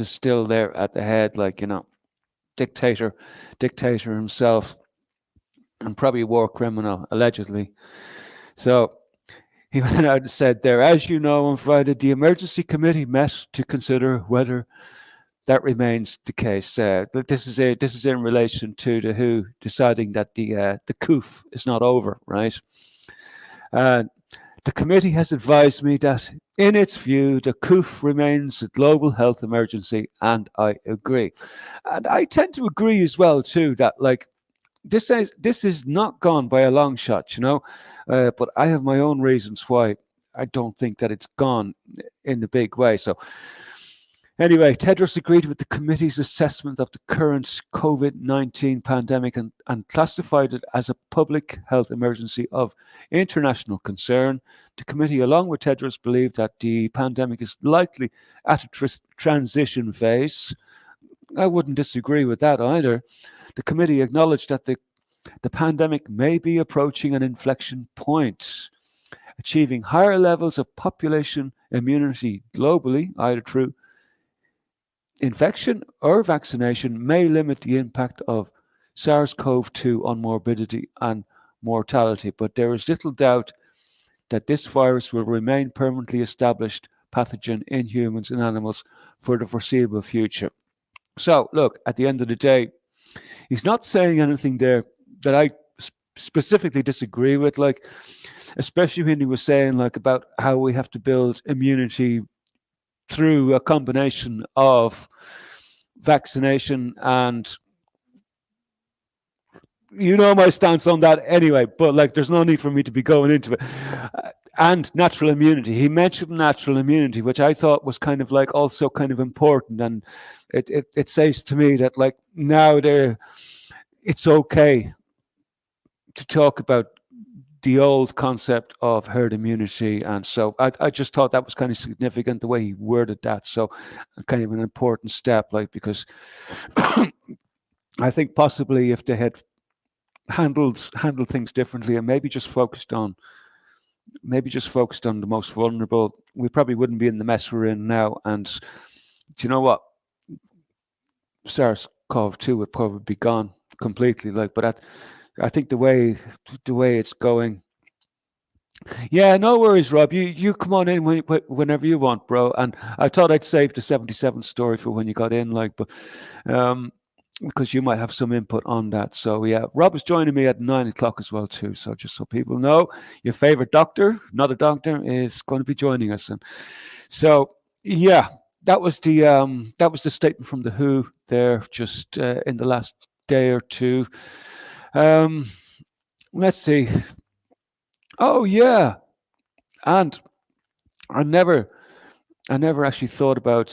is still there at the head, like, dictator himself, and probably a war criminal allegedly. So he went out and said there, as you know, on Friday, the emergency committee met to consider whether that remains the case. This is in relation to the WHO deciding that the coup is not over, right? The committee has advised me that, in its view, the coup remains a global health emergency, and I agree. And I tend to agree as well too that, like, this is not gone by a long shot, but I have my own reasons why I don't think that it's gone in a big way. So anyway, Tedros agreed with the committee's assessment of the current COVID-19 pandemic, and classified it as a public health emergency of international concern. The committee, along with Tedros, believe that the pandemic is likely at a transition phase. I wouldn't disagree with that either. The committee acknowledged that the pandemic may be approaching an inflection point. Achieving higher levels of population immunity globally, either through infection or vaccination, may limit the impact of SARS-CoV-2 on morbidity and mortality, but there is little doubt that this virus will remain permanently established pathogen in humans and animals for the foreseeable future. So, look, at the end of the day, he's not saying anything there that I specifically disagree with, like, especially when he was saying, like, about how we have to build immunity through a combination of vaccination, and my stance on that anyway, but, like, there's no need for me to be going into it. And natural immunity. He mentioned natural immunity, which I thought was kind of like also kind of important, and it says to me that, like, now it's okay to talk about the old concept of herd immunity. And so I just thought that was kind of significant, the way he worded that. So kind of an important step, like, because I think possibly if they had handled things differently, and maybe just focused on the most vulnerable, we probably wouldn't be in the mess we're in now. And do you know what? SARS-CoV-2 would probably be gone completely. Like, but I think the way it's going. Yeah, no worries, Rob. You come on in whenever you want, bro. And I thought I'd save the 77 story for when you got in, like, but because you might have some input on that. So yeah, Rob is joining me at 9 o'clock as well too. So just so people know, your favorite doctor, not a doctor, is going to be joining us. And so yeah, that was the statement from the Who there, just in the last day or two. Um, let's see. Oh yeah, and I never I never actually thought about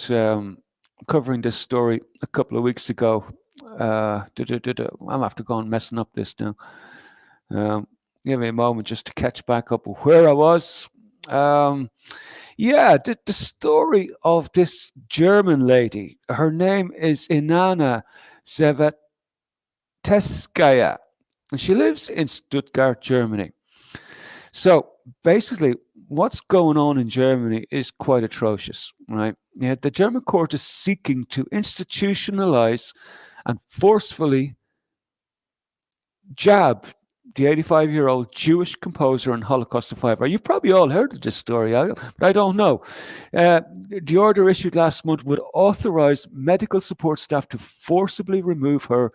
covering this story a couple of weeks ago. I'm after going messing up this now. Um, Give me a moment just to catch back up with where I was. Um, yeah, the story of this German lady. Her name is Inanna Zavateskaya, and she lives in Stuttgart, Germany. So basically, what's going on in Germany is quite atrocious, right? Yeah, the German court is seeking to institutionalize and forcefully jab the 85-year-old Jewish composer and Holocaust survivor. You've probably all heard of this story, but I don't know. The order issued last month would authorize medical support staff to forcibly remove her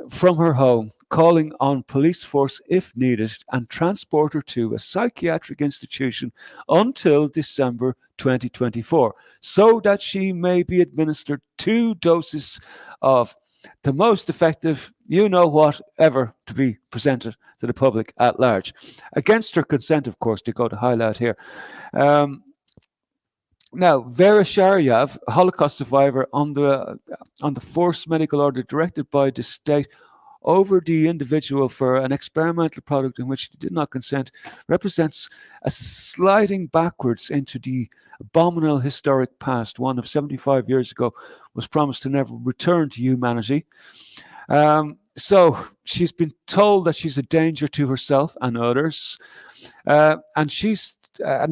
from her home, calling on police force if needed, and transport her to a psychiatric institution until December 2024, so that she may be administered 2 doses of the most effective, you know what, ever to be presented to the public at large. Against her consent, of course, they go to highlight here. Um, Now, Vera Sharyav, a Holocaust survivor, on the forced medical order directed by the state over the individual for an experimental product in which he did not consent, represents a sliding backwards into the abominable historic past. One of 75 years ago was promised to never return to humanity. So she's been told that she's a danger to herself and others, and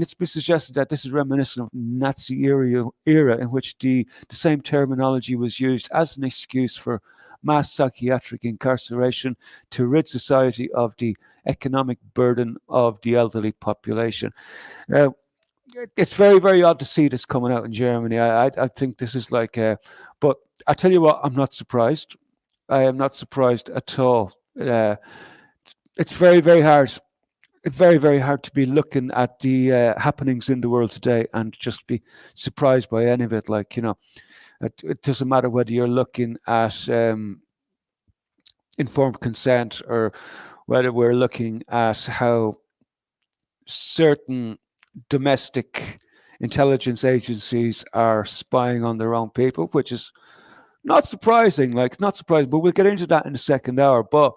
it's been suggested that this is reminiscent of Nazi era in which the same terminology was used as an excuse for mass psychiatric incarceration to rid society of the economic burden of the elderly population. Uh, it's very, very odd to see this coming out in Germany. I think this is like, but I tell you what, I'm not surprised. I am not surprised at all. Uh, it's very, very hard. It's very, very hard to be looking at the happenings in the world today and just be surprised by any of it. Like, it doesn't matter whether you're looking at informed consent or whether we're looking at how certain domestic intelligence agencies are spying on their own people, which is not surprising. Like, not surprising, but we'll get into that in the second hour. But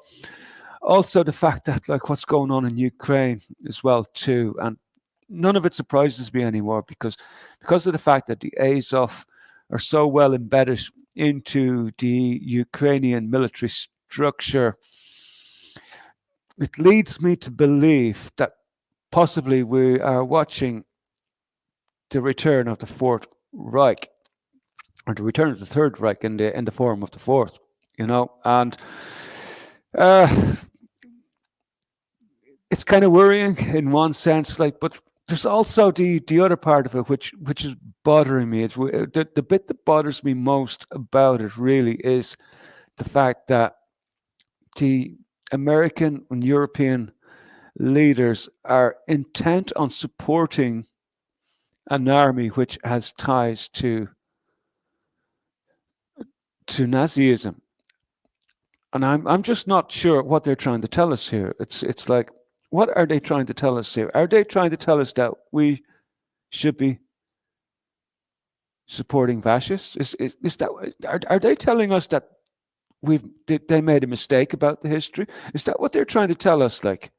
also the fact that, like, what's going on in Ukraine as well too, and none of it surprises me anymore because of the fact that the Azov are so well embedded into the Ukrainian military structure. It leads me to believe that possibly we are watching the return of the Fourth Reich, or the return of the Third Reich in the form of the Fourth. And uh, it's kind of worrying in one sense, like, but there's also the other part of it which is bothering me. It's the bit that bothers me most about it really is the fact that the American and European leaders are intent on supporting an army which has ties to Nazism, and I'm just not sure what they're trying to tell us here. It's like, what are they trying to tell us here? Are they trying to tell us that we should be supporting fascists? Is that, are they telling us that they made a mistake about the history? Is that what they're trying to tell us? Like,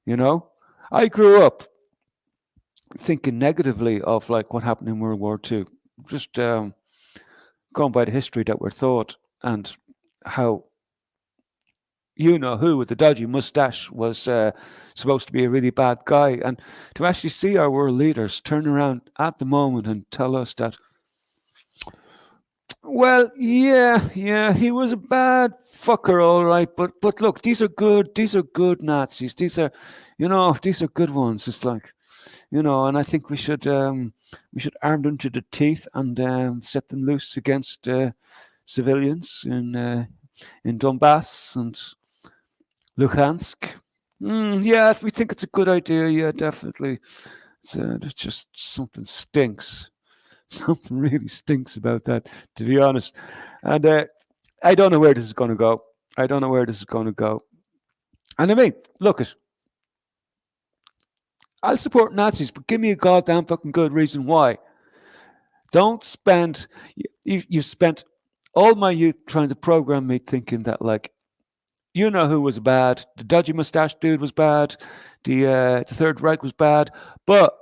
you know, I grew up thinking negatively of like what happened in World War II, just going by the history that we're taught, and how who with the dodgy mustache was supposed to be a really bad guy, and to actually see our world leaders turn around at the moment and tell us that, well, yeah, he was a bad fucker, all right, but look, these are good Nazis. These are good ones. It's like, and I think we should arm them to the teeth and set them loose against civilians in Donbass and Luhansk. Yeah, we think it's a good idea. Yeah, definitely. It's just something stinks. Something really stinks about that, to be honest. And I don't know where this is going to go. I don't know where this is going to go. And I mean, look, I'll support Nazis, but give me a goddamn fucking good reason why. Don't spend. You've spent all my youth trying to program me thinking that, like, you know who was bad. The dodgy mustache dude was bad. The Third Reich was bad. But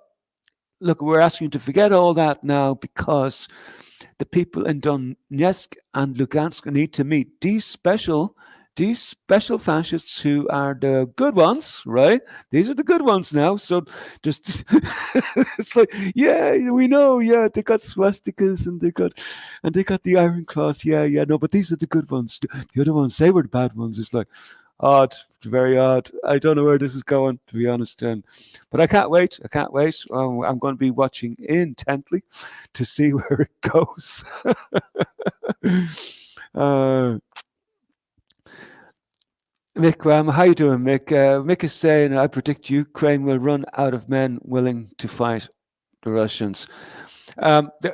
look, we're asking you to forget all that now because the people in Donetsk and Lugansk need to meet these special fascists who are the good ones, right? These are the good ones now. So just it's like, yeah, we know, yeah, they got swastikas and they got the iron cross, yeah, yeah, no, but these are the good ones. The other ones, they were the bad ones. It's like odd, very odd. I don't know where this is going, to be honest. But I can't wait. I can't wait. I'm going to be watching intently to see where it goes. uh, Mick, how you doing, Mick? Mick is saying, I predict Ukraine will run out of men willing to fight the Russians.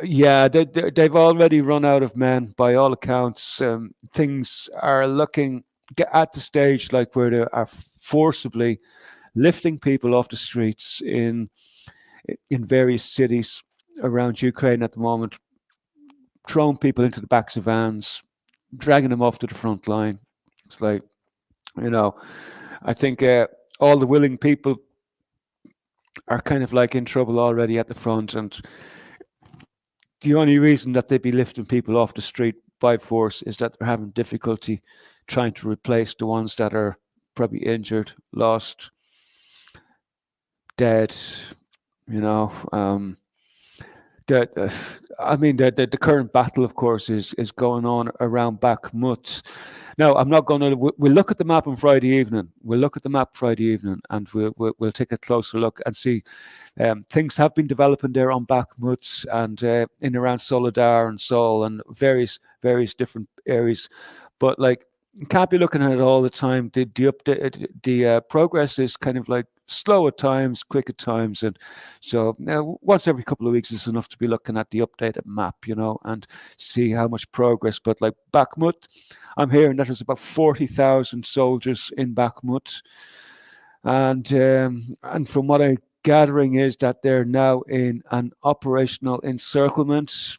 Yeah, they've already run out of men by all accounts. Things are looking at the stage like where they are forcibly lifting people off the streets in various cities around Ukraine at the moment, throwing people into the backs of vans, dragging them off to the front line. It's like, you know, I think all the willing people are kind of like in trouble already at the front, and the only reason that they'd be lifting people off the street by force is that they're having difficulty trying to replace the ones that are probably injured, lost, dead. You know, the I mean the current battle, of course, is going on around Bakhmut. Now, I'm not going to. We'll look at the map on Friday evening. We'll look at the map Friday evening, and we'll take a closer look and see. Things have been developing there on Bakhmut and in around Solidar and Sol and various different areas, but like you can't be looking at it all the time. The progress is kind of like slow at times, quick at times, and so once every couple of weeks is enough to be looking at the updated map, and see how much progress. But like Bakhmut, I'm hearing that there's about 40,000 soldiers in Bakhmut, and from what I'm gathering is that they're now in an operational encirclement.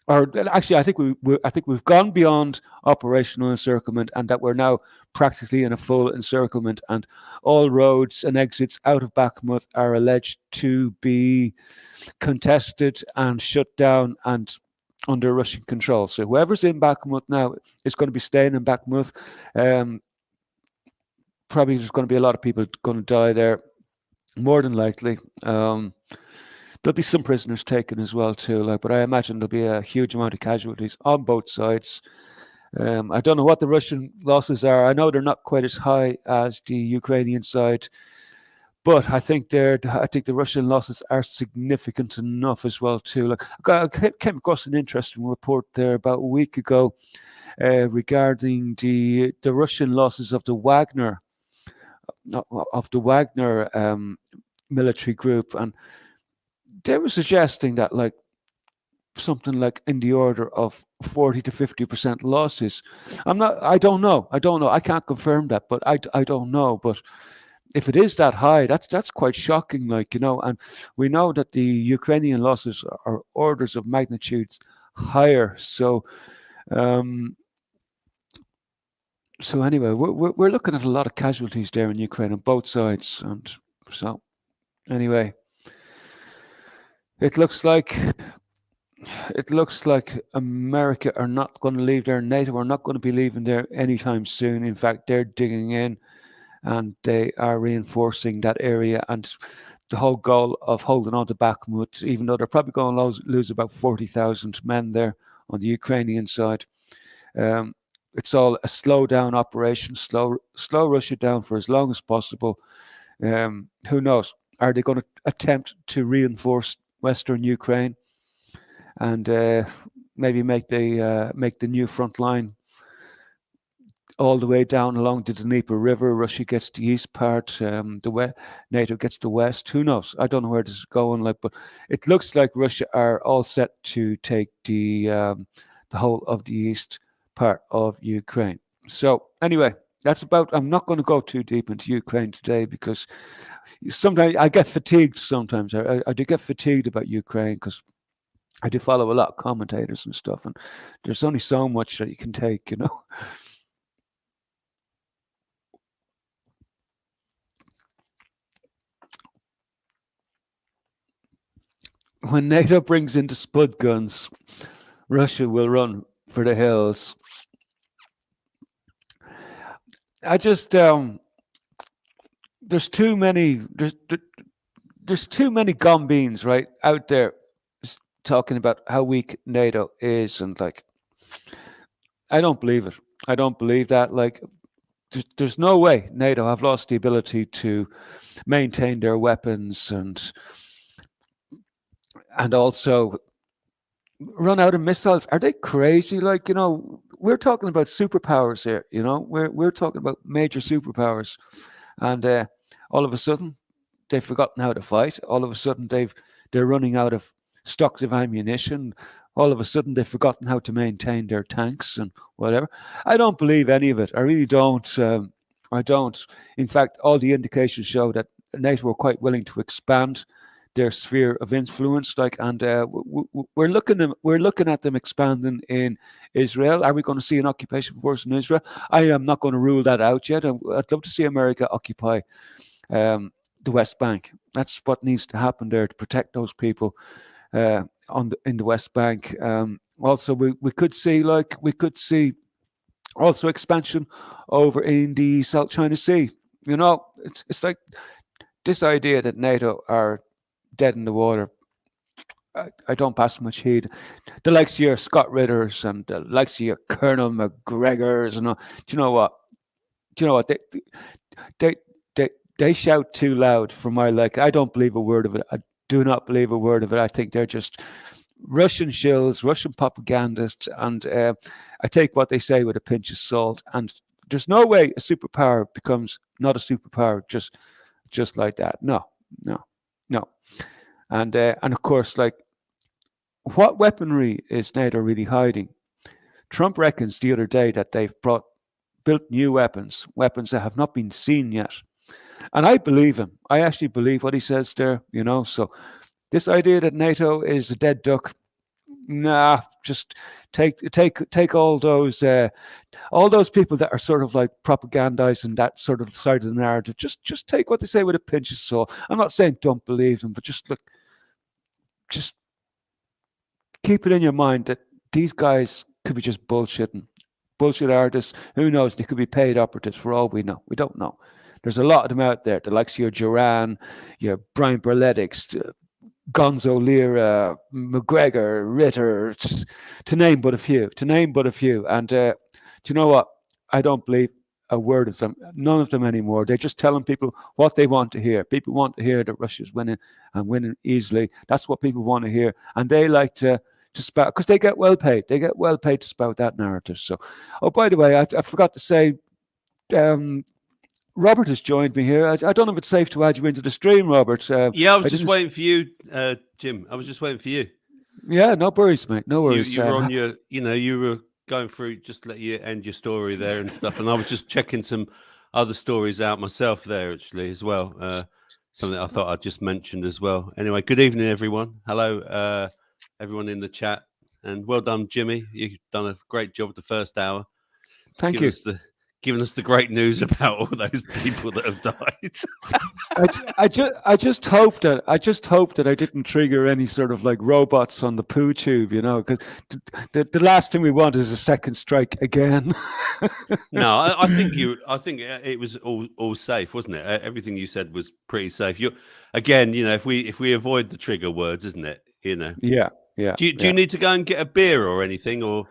Or actually, I think we've gone beyond operational encirclement, and that we're now practically in a full encirclement, and all roads and exits out of Bakhmut are alleged to be contested and shut down and under Russian control. So whoever's in Bakhmut now is going to be staying in Bakhmut. Probably there's going to be a lot of people going to die there, more than likely. There'll be some prisoners taken as well too, but I imagine there'll be a huge amount of casualties on both sides. I don't know what the Russian losses are. I know they're not quite as high as the Ukrainian side, but I think the Russian losses are significant enough as well too. I came across an interesting report there about a week ago regarding the Russian losses of the Wagner military group, and they were suggesting that like something like in the order of 40 to 50% losses. I don't know. I can't confirm that, but I don't know. But if it is that high, that's quite shocking, and we know that the Ukrainian losses are orders of magnitude higher. So anyway, we're looking at a lot of casualties there in Ukraine on both sides, and so anyway, it looks like America are not going to leave there. NATO are not going to be leaving there anytime soon. In fact, they're digging in and they are reinforcing that area. And the whole goal of holding on to Bakhmut, even though they're probably going to lose about 40,000 men there on the Ukrainian side, it's all a slow down operation, slow rush it down for as long as possible. Who knows? Are they going to attempt to reinforce Western Ukraine? And maybe make the new front line all the way down along the Dnieper River. Russia gets the east part, NATO gets the west. Who knows? I don't know where this is going. Like, but it looks like Russia are all set to take the whole of the east part of Ukraine. So anyway, that's about. I'm not going to go too deep into Ukraine today because sometimes I get fatigued. Sometimes I do get fatigued about Ukraine because I do follow a lot of commentators and stuff, and there's only so much that you can take, you know. When NATO brings in the spud guns, Russia will run for the hills. I just there's too many there's too many gumbeans right out there talking about how weak NATO is, and like I don't believe it. I don't believe that. Like there's no way NATO have lost the ability to maintain their weapons and also run out of missiles. Are they crazy? Like, you know, we're talking about superpowers here. You know, we're talking about major superpowers, and all of a sudden they've forgotten how to fight. All of a sudden they're running out of stocks of ammunition. All of a sudden they've forgotten how to maintain their tanks and whatever. I don't believe any of it. I really don't. I don't. In fact, all the indications show that NATO were quite willing to expand their sphere of influence. Like, and we're looking at them expanding in Israel. Are we going to see an occupation force in Israel? I am not going to rule that out yet. I'd love to see America occupy the West Bank. That's what needs to happen there to protect those people in the West Bank. Also, we could see also expansion over in the South China Sea. You know, it's like this idea that NATO are dead in the water. I don't pass much heed. The likes of your Scott Ritters and the likes of your Colonel McGregors and all. Do you know what? Do you know what? They they they shout too loud for my like. I don't believe a word of it. I do not believe a word of it. I think they're just Russian shills, Russian propagandists, and I take what they say with a pinch of salt. And there's no way a superpower becomes not a superpower just like that. No, no, no. And of course, like, what weaponry is NATO really hiding? Trump reckons the other day that they've built new weapons, weapons that have not been seen yet. And I believe him. I actually believe what he says there, you know. So this idea that NATO is a dead duck, nah, just take all those people that are sort of like propagandizing that sort of side of the narrative. Just take what they say with a pinch of salt. I'm not saying don't believe them, but just keep it in your mind that these guys could be just bullshit artists. Who knows? They could be paid operatives for all we know. We don't know. There's a lot of them out there. The likes of your Duran, your Brian Berletics, Gonzo Lira, McGregor, Ritter, to name but a few. To name but a few. And do you know what? I don't believe a word of them. None of them anymore. They're just telling people what they want to hear. People want to hear that Russia's winning and winning easily. That's what people want to hear. And they like to spout, because they get well paid. They get well paid to spout that narrative. So, oh, by the way, I forgot to say, Robert has joined me here. I don't know if it's safe to add you into the stream, Robert. Yeah, I was just waiting for you, Jim. I was just waiting for you. Yeah, no worries, mate. No worries. You were on your, you were going through, just let you end your story there and stuff. And I was just checking some other stories out myself there, actually, as well. Something I thought I'd just mentioned as well. Anyway, good evening, everyone. Hello, everyone in the chat. And well done, Jimmy. You've done a great job the first hour. Thank you. Giving us the great news about all those people that have died. I just hope that I didn't trigger any sort of like robots on the poo tube, you know, because the last thing we want is a second strike again. No, I think it was all safe, wasn't it? Everything you said was pretty safe. Again, if we avoid the trigger words, isn't it? Yeah. Do you need to go and get a beer or anything, or?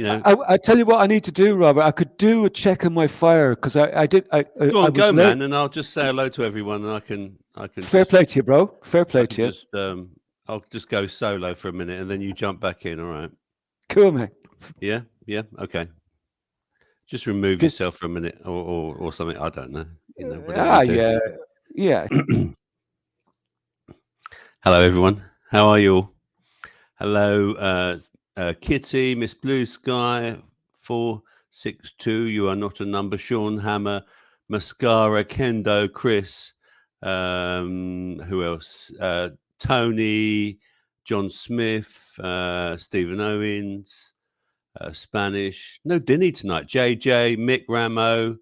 I tell you what I need to do, Robert. I could do a check on my fire because I did. Go, man, and I'll just say hello to everyone, and I can. Fair play to you, bro. Fair play to you. I'll just go solo for a minute, and then you jump back in. All right. Cool, mate. Yeah, yeah, okay. Just remove Did, yourself for a minute or something. I don't know. Whatever you do. yeah, yeah. Hello, everyone. How are you all? Hello, Kitty, Miss Blue Sky, 462. You are not a number. Sean Hammer, Mascara, Kendo, Chris. Who else? Tony, John Smith, Stephen Owens, Spanish. No Dinny tonight. JJ, Mick Ramo.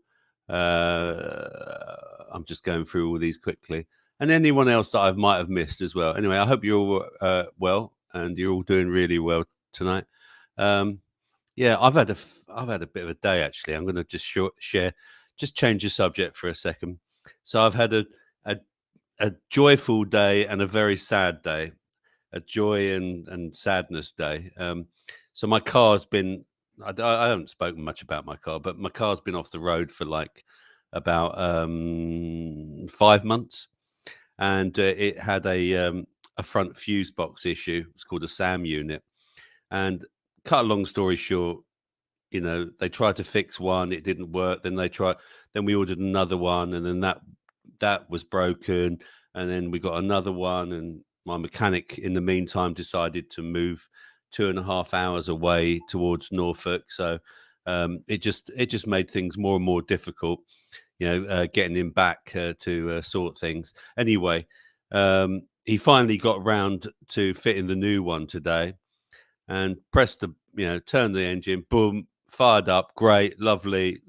I'm just going through all these quickly. And anyone else that I might have missed as well. Anyway, I hope you're all well and you're all doing really well tonight. Yeah, I've had a bit of a day actually. I'm going to just share, just change the subject for a second. So I've had a joyful day and a very sad day, a joy and sadness day. So my car's been, I haven't spoken much about my car, but my car's been off the road for like about 5 months, and it had a front fuse box issue. It's called a SAM unit, and cut a long story short, they tried to fix one, it didn't work. Then we ordered another one, and then that was broken, and then we got another one, and my mechanic in the meantime decided to move 2.5 hours away towards Norfolk. So it just made things more and more difficult, getting him back to sort things. Anyway, he finally got round to fitting the new one today, and pressed turned the engine, boom, fired up, great, lovely.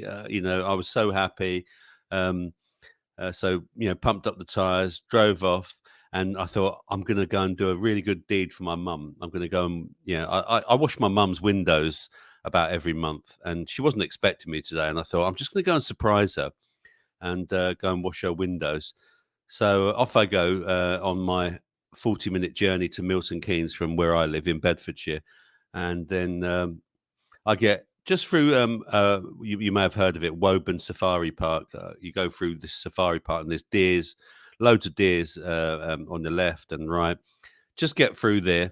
I was so happy. So pumped up the tires, drove off, and I thought, I'm going to go and do a really good deed for my mum. I'm going to go and I wash my mum's windows about every month, and she wasn't expecting me today, and I thought, I'm just going to go and surprise her and go and wash her windows. So off I go on my 40-minute journey to Milton Keynes from where I live in Bedfordshire, and then I get just through. You may have heard of it, Woburn Safari Park. You go through this safari park, and there's deers, loads of deers on the left and right. Just get through there.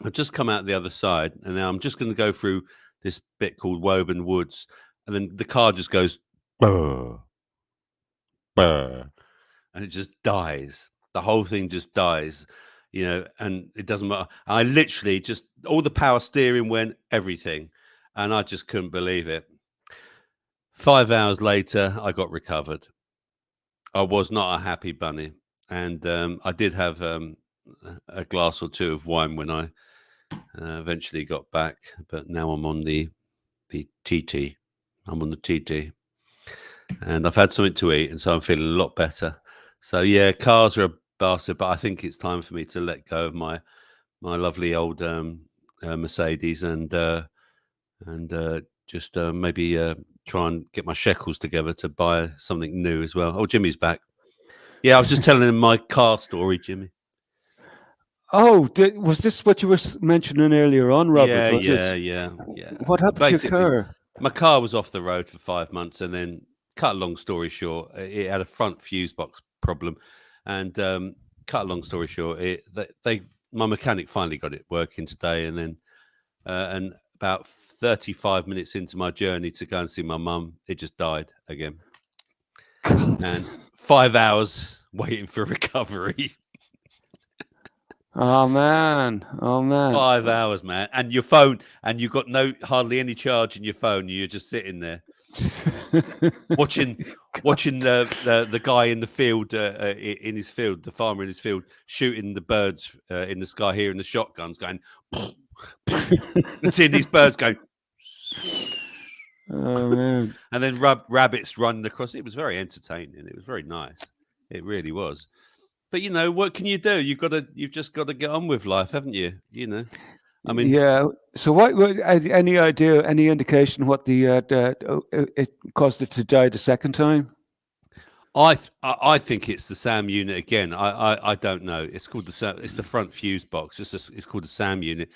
I've just come out the other side, and now I'm just going to go through this bit called Woburn Woods, and then the car just goes, "Brr, brr," and it just dies. The whole thing just dies, and it doesn't matter. I literally just, all the power steering went, everything, and I just couldn't believe it. 5 hours later, I got recovered. I was not a happy bunny, and I did have a glass or two of wine when I eventually got back, but now I'm on the TT. I'm on the TT, and I've had something to eat, and so I'm feeling a lot better. So yeah, cars are a bastard, but I think it's time for me to let go of my lovely old Mercedes and just maybe try and get my shekels together to buy something new as well. Oh, Jimmy's back. Yeah, I was just telling him my car story, Jimmy. Oh, was this what you were mentioning earlier on, Robert? Yeah. What happened to your car? My car was off the road for 5 months, and then, cut a long story short, it had a front fuse box problem, and cut a long story short, my mechanic finally got it working today, and then and about 35 minutes into my journey to go and see my mum, it just died again. God. And 5 hours waiting for recovery. Oh man. 5 hours, man. And your phone, and you've got hardly any charge in your phone. You're just sitting there watching the guy in the field, in his field, the farmer in his field, shooting the birds in the sky, hearing the shotguns going, and seeing these birds going. Oh man. And then rabbits running across. It was very entertaining. It was very nice. It really was. But what can you do? You've just got to get on with life, haven't you? I mean, yeah. So what? Any idea? Any indication what it caused it to die the second time? I think it's the SAM unit again. I don't know. It's called it's the front fuse box. It's called the SAM unit,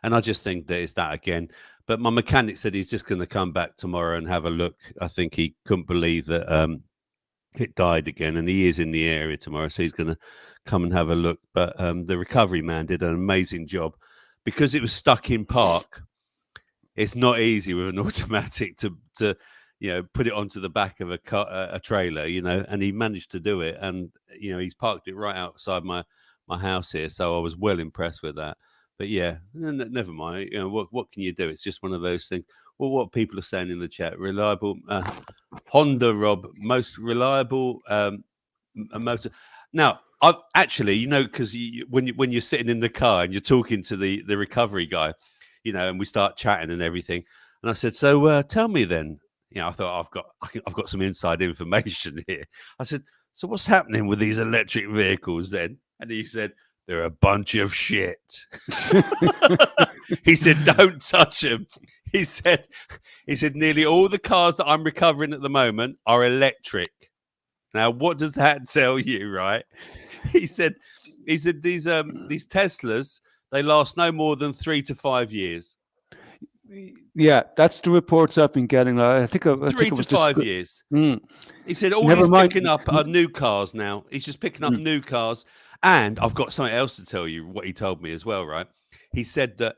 and I just think that it's that again. But my mechanic said he's just going to come back tomorrow and have a look. I think he couldn't believe that it died again, and he is in the area tomorrow, so he's going to come and have a look. But the recovery man did an amazing job. because it was stuck in park. It's not easy with an automatic to put it onto the back of a trailer, and he managed to do it, and he's parked it right outside my house here, so I was well impressed with that. But yeah, never mind. What can you do? It's just one of those things. Well, what people are saying in the chat, reliable Honda, Rob, most reliable motor. Now, I've actually, because when you're sitting in the car and you're talking to the recovery guy, and we start chatting and everything, and I said, so tell me then. I thought I've got some inside information here. I said, so what's happening with these electric vehicles then? And he said, they're a bunch of shit. He said, don't touch them. He said, nearly all the cars that I'm recovering at the moment are electric. Now, what does that tell you, right? He said these Teslas, they last no more than 3 to 5 years. Yeah, that's the reports I've been getting. I think it 3 to was 5 years. He said all Never he's mind. picking up are new cars now. He's just picking up new cars. And I've got something else to tell you, what he told me as well, right? He said that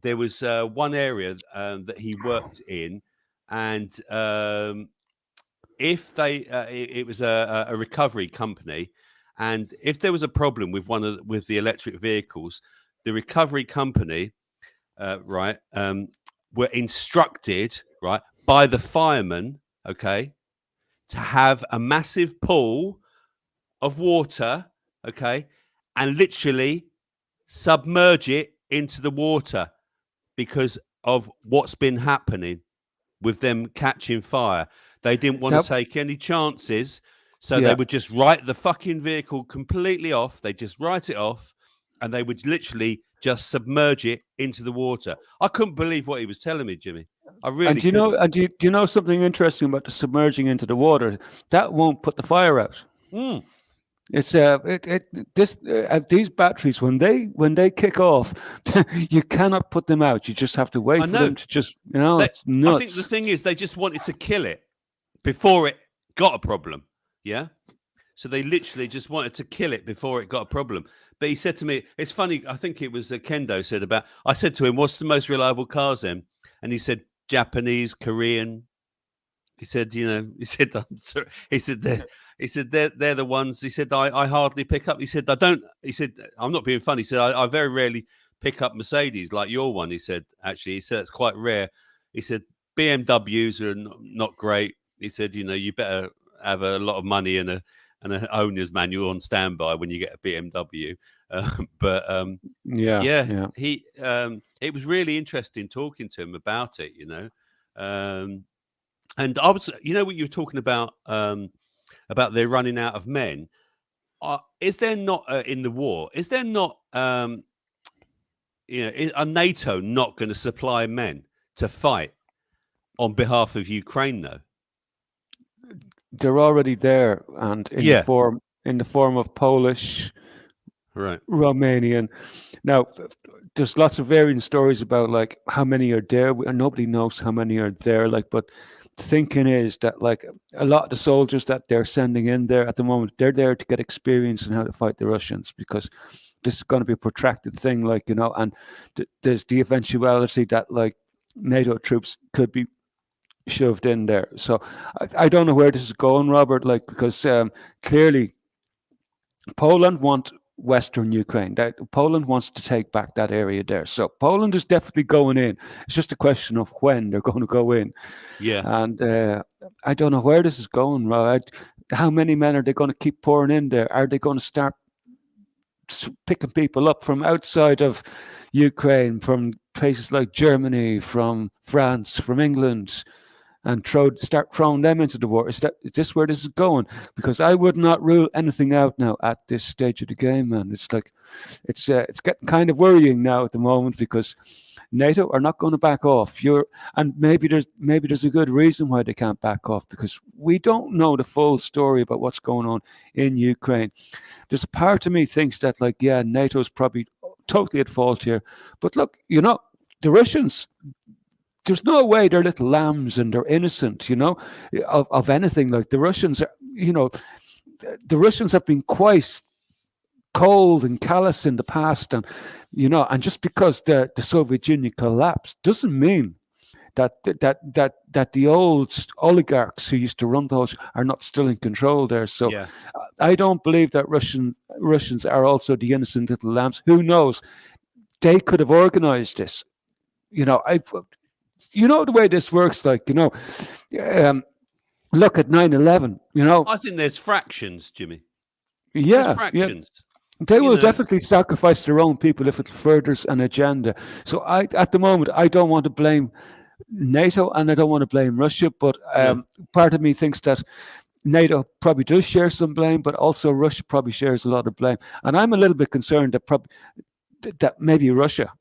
there was one area that he worked in, and if it was a recovery company, and if there was a problem with with the electric vehicles, the recovery company, were instructed, right, by the firemen, okay, to have a massive pool of water, okay, and literally submerge it into the water because of what's been happening with them catching fire. They didn't want to take any chances, so they would just write the fucking vehicle completely off. They just write it off, and they would literally just submerge it into the water. I couldn't believe what he was telling me, Jimmy. I really And do you know something interesting about the submerging into the water? That won't put the fire out. It's these batteries when they kick off, you cannot put them out. You just have to wait for them to just it's nuts. I think the thing is they just wanted to kill it before it got a problem. Yeah. So they literally just wanted to kill it before it got a problem. But he said to me, it's funny, I think it was Kendo said about, I said to him, what's the most reliable cars then? And he said, Japanese, Korean. He said, I'm sorry. He said, they're the ones. He said, I hardly pick up. He said, I'm not being funny. He said, I very rarely pick up Mercedes like your one. He said, it's quite rare. He said, BMWs are not great. He said, you better have a lot of money and an owner's manual on standby when you get a BMW. He it was really interesting talking to him about it, and I was, what you were talking about they're running out of men. Is there not in the war? Is there not are NATO not going to supply men to fight on behalf of Ukraine though? They're already there, and in the form of Polish, right, Romanian. Now, there's lots of varying stories about like how many are there, and nobody knows how many are there. But the thinking is that like a lot of the soldiers that they're sending in there at the moment, they're there to get experience in how to fight the Russians, because this is going to be a protracted thing, and there's the eventuality that like NATO troops could be shoved in there. So I don't know where this is going, Robert, because clearly Poland want Western Ukraine. Poland wants to take back that area there. So Poland is definitely going in. It's just a question of when they're going to go in. Yeah. And I don't know where this is going, Rob. How many men are they going to keep pouring in there? Are they going to start picking people up from outside of Ukraine, from places like Germany, from France, from England, and start throwing them into the war? Is this where this is going? Because I would not rule anything out now at this stage of the game, man. It's like it's getting kind of worrying now at the moment, because NATO are not going to back off. And maybe there's a good reason why they can't back off, because we don't know the full story about what's going on in Ukraine. There's a part of me thinks that NATO's probably totally at fault here. But look, the Russians, there's no way they're little lambs and they're innocent, of anything. Like the Russians are, the Russians have been quite cold and callous in the past, and and just because the Soviet Union collapsed doesn't mean that the old oligarchs who used to run those are not still in control there. So Yeah. I don't believe that Russians are also the innocent little lambs. Who knows? They could have organized this. I the way this works. Like um, look at 9/11. I think there's fractions, Jimmy. There's Yeah, yeah. fractions. They You will know. definitely sacrifice their own people if it furthers an agenda. So at the moment, I don't want to blame NATO and I don't want to blame Russia, but No. part of me thinks that NATO probably does share some blame, but also Russia probably shares a lot of blame. And I'm a little bit concerned that that maybe Russia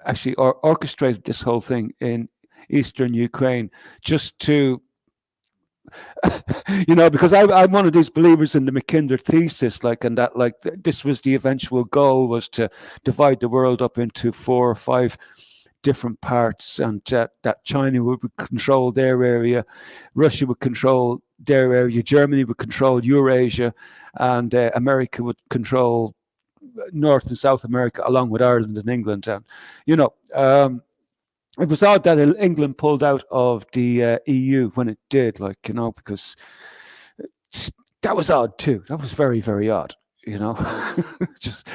actually orchestrated this whole thing in eastern Ukraine just to because I'm one of these believers in the Mackinder thesis, like, and that, like, this was the eventual goal, was to divide the world up into 4 or 5 different parts, and that China would control their area, Russia would control their area, Germany would control Eurasia, and America would control North and South America, along with Ireland and England. And you know, it was odd that England pulled out of the EU when it did, like, because that was odd too. That was very, very odd. Just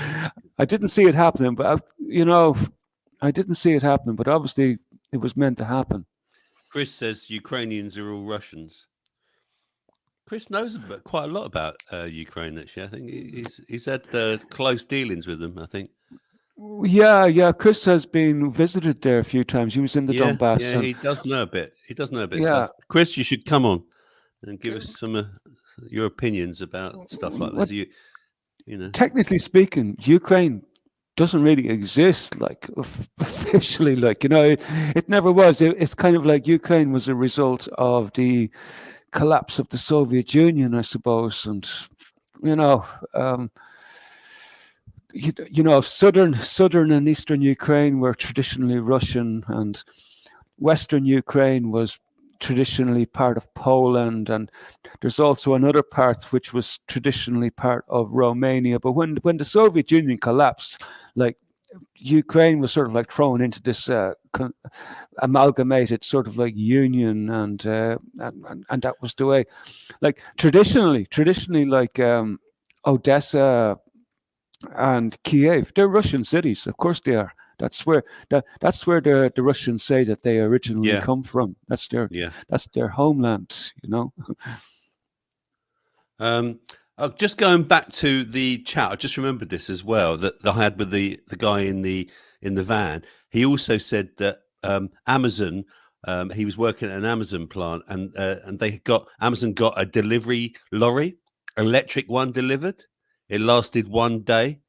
I didn't see it happening, but I didn't see it happening, but obviously it was meant to happen. Chris says Ukrainians are all Russians. Chris knows quite a lot about Ukraine. Actually, I think he's had close dealings with them. I think. Yeah, yeah. Chris has been visited there a few times. He was in the Yeah, Donbass, yeah, and he does know a bit. He does know a bit of yeah. stuff. Chris, you should come on and give us some your opinions about stuff like What this. You know. technically speaking, Ukraine doesn't really exist, like, officially. Like, it never was. It's kind of like Ukraine was a result of the collapse of the Soviet Union, I suppose, and you know. Um, southern and eastern Ukraine were traditionally Russian, and western Ukraine was traditionally part of Poland, and there's also another part which was traditionally part of Romania. But when the Soviet Union collapsed, like, Ukraine was sort of like thrown into this amalgamated sort of like union, and that was the way. Like, traditionally, like, Odessa and Kiev, they're Russian cities. Of course they are. That's where the Russians say that they originally Yeah, come from. yeah. That's their homeland. Just going back to the chat, I just remembered this as well that I had with the guy in the van. He also said that Amazon. He was working at an Amazon plant, and Amazon got a delivery lorry, electric one delivered. It lasted one day.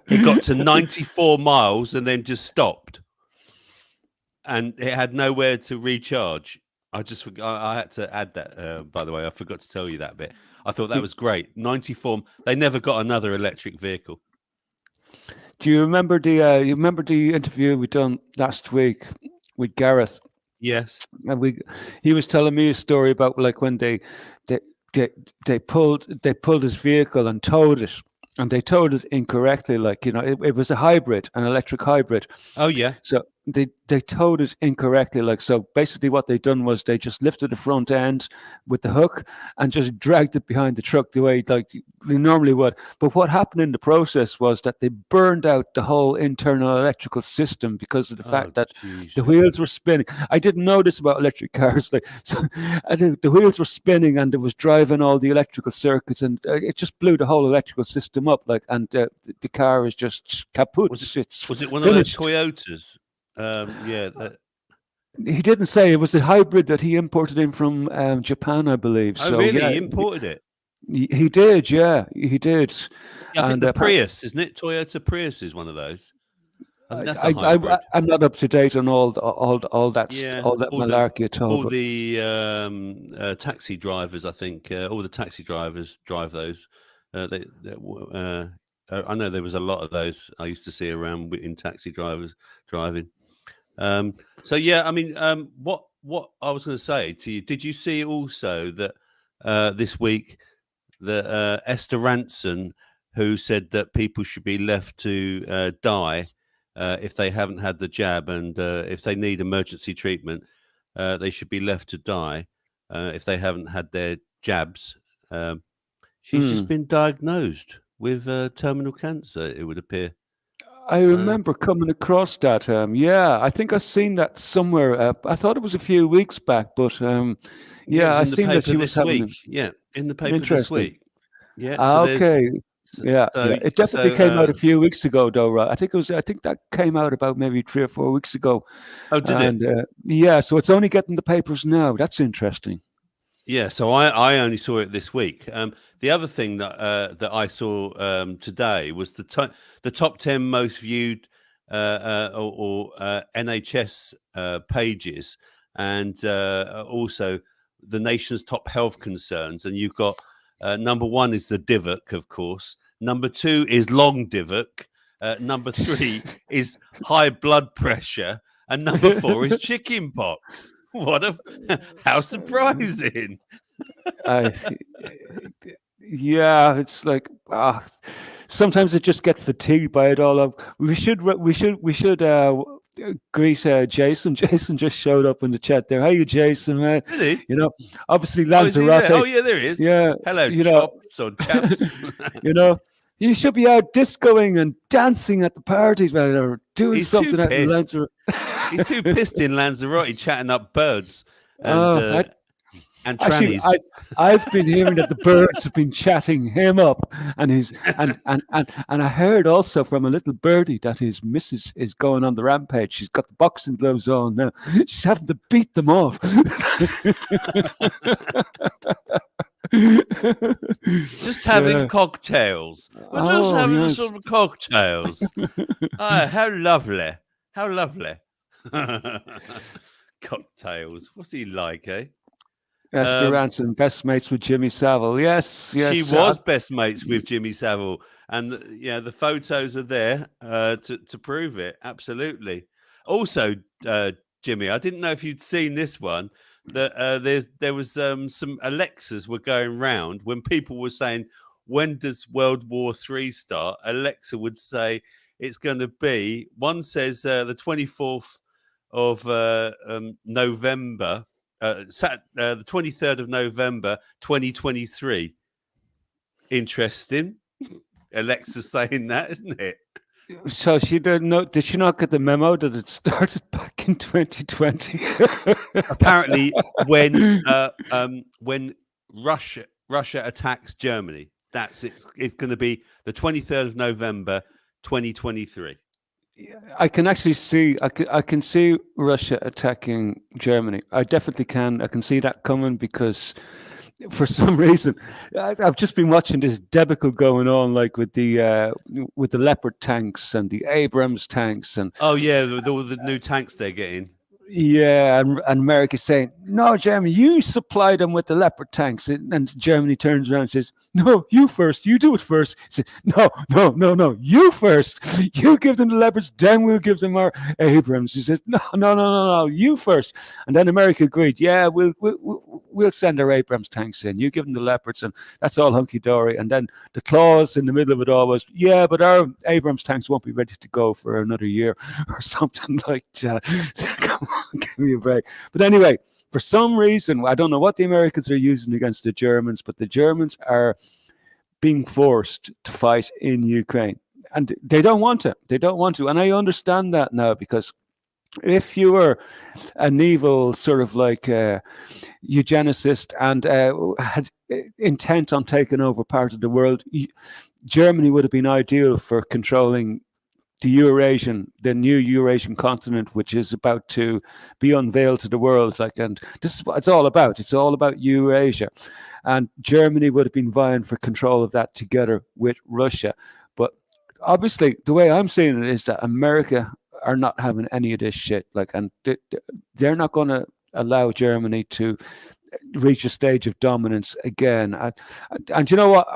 It got to 94 miles and then just stopped, and it had nowhere to recharge. I just forgot. I had to add that. By the way, I forgot to tell you that bit. I thought that was great. 94. They never got another electric vehicle. Do you remember the interview we done last week with Gareth? Yes. And he was telling me a story about, like, when they they, they pulled his vehicle and towed it, and they towed it incorrectly. Like, it was a hybrid, an electric hybrid. Oh yeah. So they towed it incorrectly. Like, so basically what they done was they just lifted the front end with the hook and just dragged it behind the truck the way, like, they normally would. But what happened in the process was that they burned out the whole internal electrical system because of the fact that the Jesus. wheels were spinning. I didn't know this about electric cars. Like, so the wheels were spinning, and it was driving all the electrical circuits, and it just blew the whole electrical system up. Like, and the car is just kaput. Was it one finished. of those Toyotas? Yeah. He didn't say. It was a hybrid that he imported in from Japan, I believe. Oh So really? yeah, He imported it. he did. Yeah, he did. Yeah, I think And the Prius, isn't it? Toyota Prius is one of those. I think that's a I hybrid. I'm not up to date on all that Yeah, malarkey at all. all But the taxi drivers, I think, all the taxi drivers drive those. I know there was a lot of those I used to see around in taxi drivers driving. So yeah, I mean, what I was going to say to you, did you see also that this week that Esther Ranson, who said that people should be left to die if they haven't had the jab, and if they need emergency treatment, they should be left to die if they haven't had their jabs. She's just Hmm. been diagnosed with terminal cancer, it would appear. I So remember coming across that. Yeah, I think I've seen that somewhere. I thought it was a few weeks back, but yeah, it yeah, was I in the seen that paper she was this having week. an Yeah, in the paper this interesting. week. Yeah, so Ah, there's okay. Yeah, so yeah. It definitely so. came out a few weeks ago, though, right? I think it was. I think that came out about maybe 3 or 4 weeks ago, Oh, did it? and yeah, so it's only getting the papers now. That's interesting. Yeah, so I only saw it this week. The other thing that I saw today was the top 10 most viewed NHS pages, and also the nation's top health concerns. And you've got number one is the Divot, of course. Number two is long Divot. Number three is high blood pressure, and number four is chicken pox. What a how surprising! I, yeah, it's like sometimes I just get fatigued by it all. We should greet Jason. Jason just showed up in the chat there. How you, Jason, man? Really? You know, obviously Oh, is he there? Lanzarote. Oh, yeah, there he is. Yeah, Hello, you know, chops or chaps. you know, you should be out discoing and dancing at the parties, man, or doing He's too something at pissed. Lanzarote. He's too pissed in Lanzarote, chatting up birds and Oh, uh, and actually, trannies. I've been hearing that the birds have been chatting him up, and his and I heard also from a little birdie that his missus is going on the rampage. She's got the boxing gloves on now. She's having to beat them off. Just having Yeah. cocktails. We're just Oh having yes. some cocktails. Ah, how lovely. How lovely. Cocktails. What's he like, eh? Esther Um, Ranson, best mates with Jimmy Savile. Yes, She yes. was best mates with Jimmy Savile, and yeah, the photos are there to prove it. Absolutely. Also, Jimmy, I didn't know if you'd seen this one. That there was some Alexas were going round when people were saying, "When does World War III start?" Alexa would say it's going to be. One says the 24th of November, the 23rd of November, 2023. Interesting. Alexa's saying that, isn't it? So she didn't know. Did she not get the memo that it started back in 2020? Apparently, when Russia attacks Germany, that's it. It's going to be the 23rd of November, 2023. I can actually see. I can see Russia attacking Germany. I definitely can. I can see that coming because for some reason, I've just been watching this debacle going on, like with the Leopard tanks and the Abrams tanks, and Oh yeah, all the new tanks they're getting. yeah, and America's saying, "No, Germany, you supply them with the Leopard tanks," and Germany turns around and says, "No, you first. You do it first." He says, "No, no, no, no, you first. You give them the Leopards, then we'll give them our Abrams." He says, "No, no, no, no, no, you first." And then America agreed, "Yeah, we'll send our Abrams tanks in. You give them the Leopards, and that's all hunky dory." And then the clause in the middle of it all was, "Yeah, but our Abrams tanks won't be ready to go for another year," or something like that. So, come on, give me a break. But anyway, for some reason, I don't know what the Americans are using against the Germans, but the Germans are being forced to fight in Ukraine. And they don't want to. They don't want to. And I understand that now because if you were an evil sort of like eugenicist and had intent on taking over part of the world, Germany would have been ideal for controlling the new Eurasian continent, which is about to be unveiled to the world. Like, and this is what it's all about. It's all about Eurasia, and Germany would have been vying for control of that together with Russia. But obviously, the way I'm seeing it is that America are not having any of this shit. Like, and they're not going to allow Germany to reach a stage of dominance again. And you know what?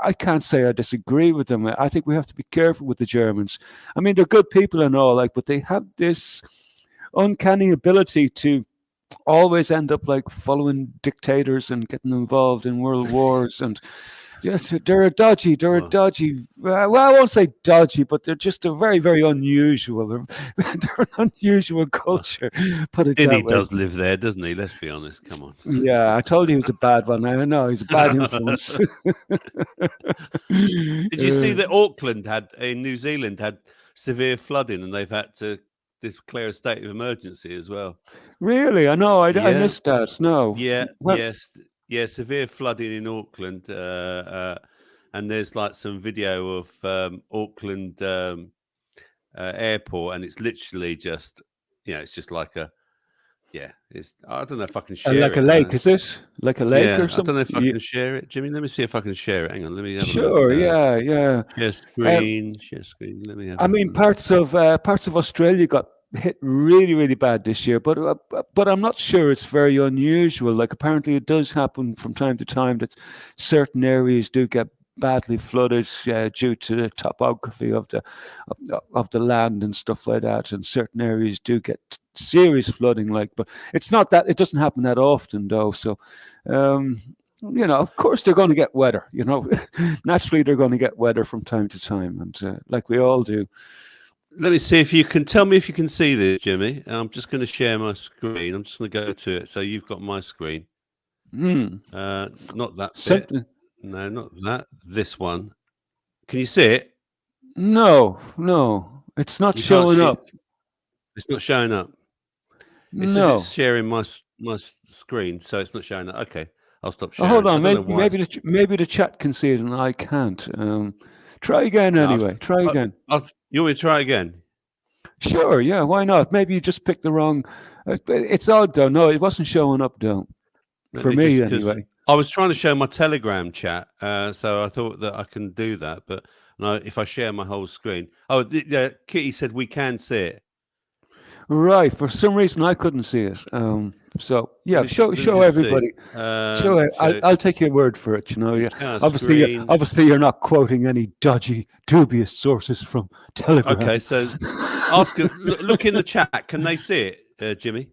I can't say I disagree with them. I think we have to be careful with the Germans. I mean, they're good people and all, like, but they have this uncanny ability to always end up like following dictators and getting involved in world wars. And yes, they're a Well, dodgy. Well, I won't say dodgy, but they're just a very, very unusual. They're an unusual well, culture. Put it Dinny that way. does live there, doesn't he? Let's be honest. Come on. Yeah, I told you he was a bad one. I know he's a bad influence. Did you see that Auckland had in New Zealand had severe flooding and they've had to declare a state of emergency as well? Really? I know. I Yeah, missed that. No. yeah, Well, yes, yeah. Severe flooding in Auckland, and there's like some video of Auckland airport, and it's literally just, it's just like a, yeah. It's, I don't know if I can share like a it. lake, is it? Like a lake or Yeah, I don't something? know if I can share it, Jimmy. Let me see if I can share it. Hang on, let me have a look. Sure. Yeah. Yeah. Share Um, screen, share screen. Let me have I a mean, look. parts of Australia got hit really, really bad this year, but I'm not sure it's very unusual. Like apparently, it does happen from time to time that certain areas do get badly flooded due to the topography of the land and stuff like that, and certain areas do get serious flooding. Like, but it's not that it doesn't happen that often though. So. Um, of course they're going to get wetter. Naturally they're going to get wetter from time to time, and like we all do. Let me see if you can tell me if you can see this, Jimmy. I'm just going to share my screen. I'm just going to go to it. So you've got my screen. Mm. Not that bit. Something. No, not that. This one. Can you see it? No, no, it's not You can't showing see it. up. It's not showing up. It says it's No. sharing my screen, so it's not showing up. Okay, I'll stop Oh, hold sharing. I on. don't know Maybe why. maybe the chat can see it and I can't. Try again No, anyway. Try again. you want me to try again? Sure. Yeah. Why not? Maybe you just picked the wrong. It's odd though. No, it wasn't showing up though. Let For me me just, because anyway. I was trying to show my Telegram chat, so I thought that I can do that. But no, if I share my whole screen, yeah, Kitty said we can see it. Right. For some reason I couldn't see it. So Let yeah. me Show let me show just see. everybody. Show it. So I'll take your word for it. Yeah. share screen. Obviously you're not quoting any dodgy, dubious sources from Telegram. Okay, so look in the chat. Can they see it, Jimmy?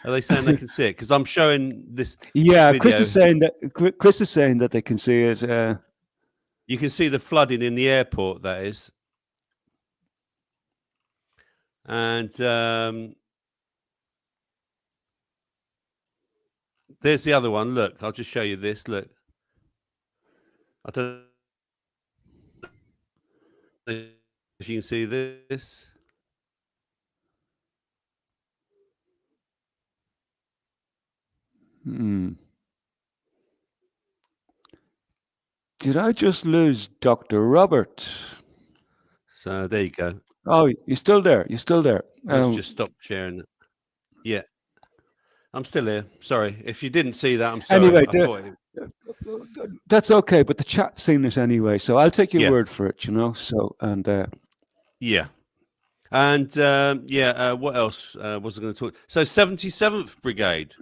Are they saying they can see it? Because I'm showing this Yeah, video. Chris is saying that they can see it. You can see the flooding in the airport. That is, and there's the other one. Look, I'll just show you this. Look, I don't know if you can see this. Did I just lose Dr. Robert? So there you go. Oh, you're still there. You're still there. Let's just stop sharing. Yeah, I'm still here. Sorry if you didn't see that. I'm sorry. Anyway, I thought that's okay, but the chat's seen it anyway, so I'll take your Yeah. word for it. So and yeah. And what else was I going to talk? So 77th Brigade.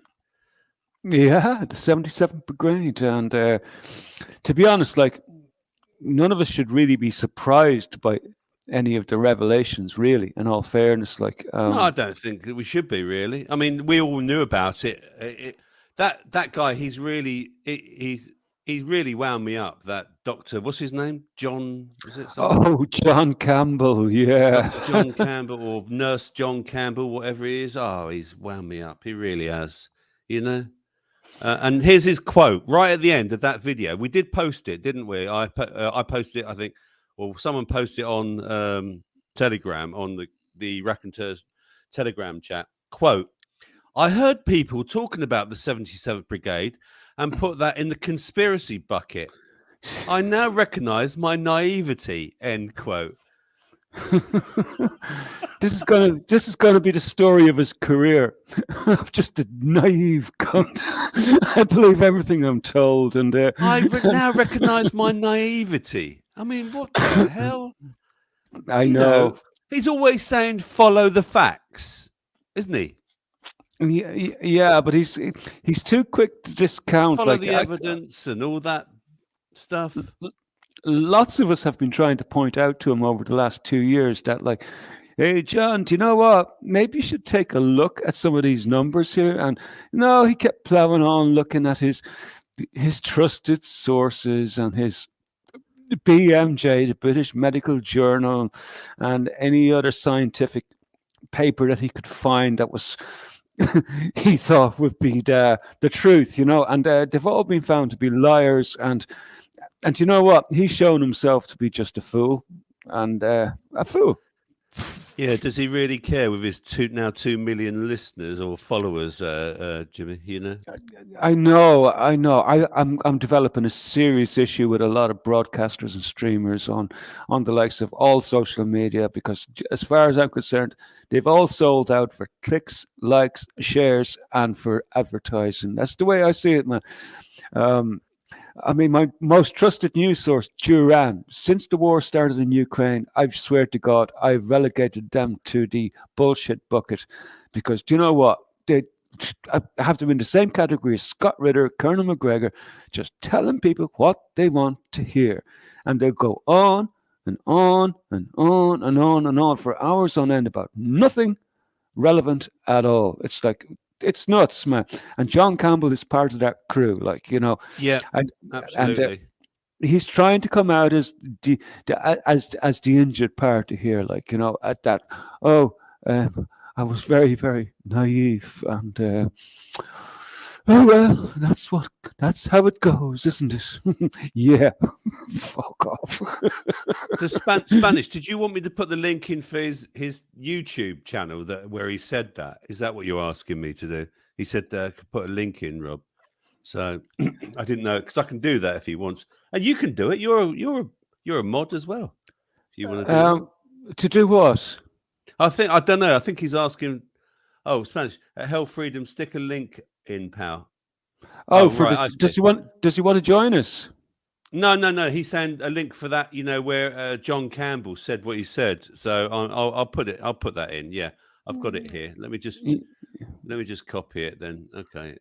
yeah, the 77th Brigade, and to be honest, like none of us should really be surprised by any of the revelations. Really, in all fairness, like No, I don't think that we should be really. I mean, we all knew about it. That guy, he's really wound me up. That doctor, what's his name? John, is it something? oh, John Campbell, yeah, Dr. John Campbell or Nurse John Campbell, whatever he is. Oh, he's wound me up. He really has. And here's his quote right at the end of that video. We did post it, didn't we? I posted it, I think, or someone posted it on Telegram, on the Raconteurs Telegram chat. Quote, I heard people talking about the 77th Brigade and put that in the conspiracy bucket. I now recognize my naivety, end quote. This is gonna be the story of his career. I'm just a naive cunt. I believe everything I'm told, and I now recognize my naivety. I mean, what the hell? I know. He's always saying follow the facts, isn't he? Yeah, but he's too quick to discount. Follow like the evidence and all that stuff. Lots of us have been trying to point out to him over the last 2 years that, like, hey, John, do you know what? Maybe you should take a look at some of these numbers here. And no, he kept plowing on, looking at his trusted sources and his BMJ, the British Medical Journal, and any other scientific paper that he could find that was he thought would be the truth, and they've all been found to be liars. And you know what? He's shown himself to be just a fool, and a fool. Yeah, does he really care with his 2 million listeners or followers, Jimmy? You know? I know, I know. I'm developing a serious issue with a lot of broadcasters and streamers on the likes of all social media because, as far as I'm concerned, they've all sold out for clicks, likes, shares, and for advertising. That's the way I see it, man. Um, I mean, my most trusted news source, Duran, since the war started in Ukraine, I swear to God, I've relegated them to the bullshit bucket because do you know what? I have them in the same category as Scott Ritter, Colonel McGregor, just telling people what they want to hear. And they'll go on and on and on and on and on for hours on end about nothing relevant at all. It's like, it's nuts, man. And John Campbell is part of that crew, Yeah, and and absolutely. he's trying to come out as as the injured party here, at that. Oh, I was very very naive, and oh well, that's how it goes, isn't it? Yeah, fuck off. The Spanish. Did you want me to put the link in for his YouTube channel where he said that? Is that what you're asking me to do? He said put a link in, Rob. So I didn't know because I can do that if he wants, and you can do it. You're a mod as well. If you want to do To do what? that, I don't know. I think he's asking. Oh, Spanish at Hell Freedom. Stick a link in, pal. Oh, Oh, right. I see. does he want to join us? No. He's saying a link for that. You know where John Campbell said what he said. So I'll put it. I'll put that in. Yeah, I've got it here. Let me just copy it then. Okay.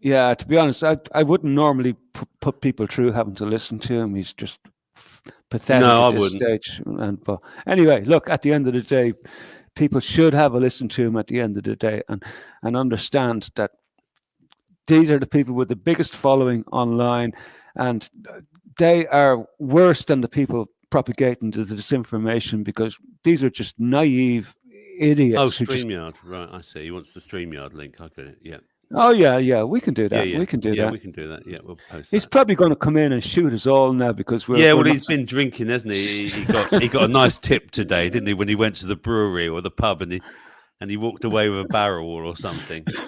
Yeah, to be honest, I wouldn't normally put people through having to listen to him. He's just pathetic No, at I this wouldn't. stage. But anyway, look, at the end of the day, people should have a listen to him at the end of the day and understand that these are the people with the biggest following online, and they are worse than the people propagating the disinformation because these are just naive Oh, idiots who just. StreamYard. Right, I see. He wants the StreamYard link. I got it. Yeah. Oh yeah, we can do Yeah, that. yeah. We can do Yeah, that. we can do that. Yeah, we'll post He's that. probably going to come in and shoot us all now because Yeah, we're well, not. he's been drinking, hasn't he? He got a nice tip today, didn't he? When he went to the brewery or the pub and he walked away with a barrel or something. So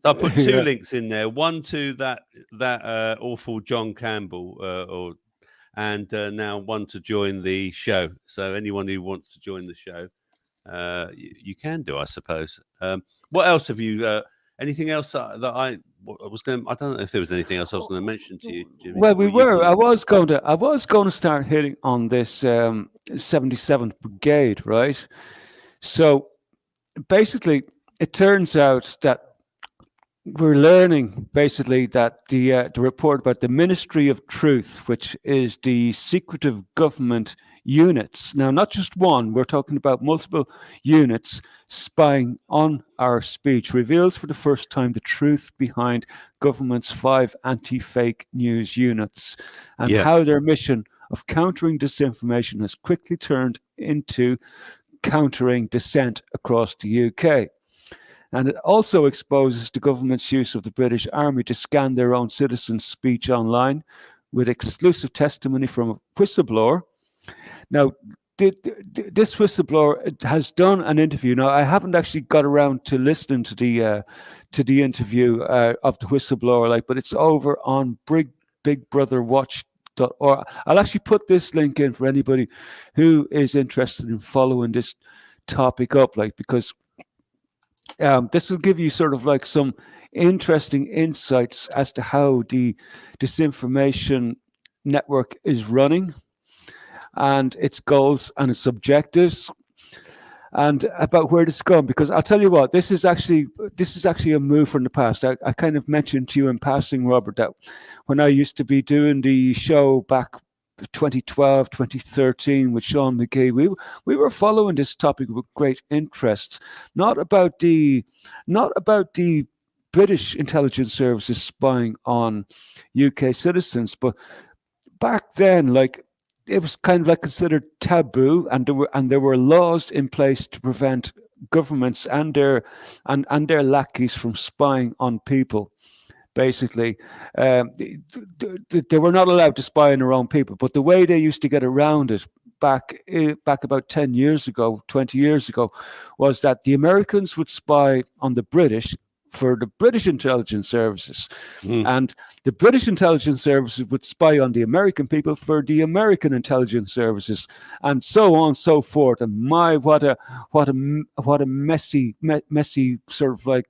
I put two Yeah. links in there. One to that awful John Campbell, and now one to join the show. So anyone who wants to join the show, you can do, I suppose. What else have you? Anything else that I was going? I don't know if there was anything else I was going to mention to you, Jimmy. Well, Or we you were. can. I was going to start hitting on this 77th Brigade, right? So basically, it turns out that we're learning basically that the report about the Ministry of Truth, which is the secretive government units. Now, not just one. We're talking about multiple units spying on our speech. Reveals for the first time the truth behind government's 5 anti-fake news units and Yeah. how their mission of countering disinformation has quickly turned into countering dissent across the UK. And it also exposes the government's use of the British Army to scan their own citizens' speech online with exclusive testimony from a whistleblower. Now, this whistleblower has done an interview. Now, I haven't actually got around to listening to the interview of the whistleblower, but it's over on Big Brother Watch. Or I'll actually put this link in for anybody who is interested in following this topic up, because this will give you sort of like some interesting insights as to how the disinformation network is running and its goals and its objectives and about where this is going. Because I'll tell you what, this is actually a move from the past. I kind of mentioned to you in passing, Robert, that when I used to be doing the show back 2012, 2013 with Sean McGee, we were following this topic with great interest, not about the not about the British intelligence services spying on UK citizens, but back then, like it was kind of like considered taboo, and there were laws in place to prevent governments and their lackeys from spying on people. Basically, they were not allowed to spy on their own people. But the way they used to get around it back about 10 years ago, 20 years ago, was that the Americans would spy on the British for the British intelligence services, Mm. and the British intelligence services would spy on the American people for the American intelligence services, and so on and so forth. And my, what a messy sort of like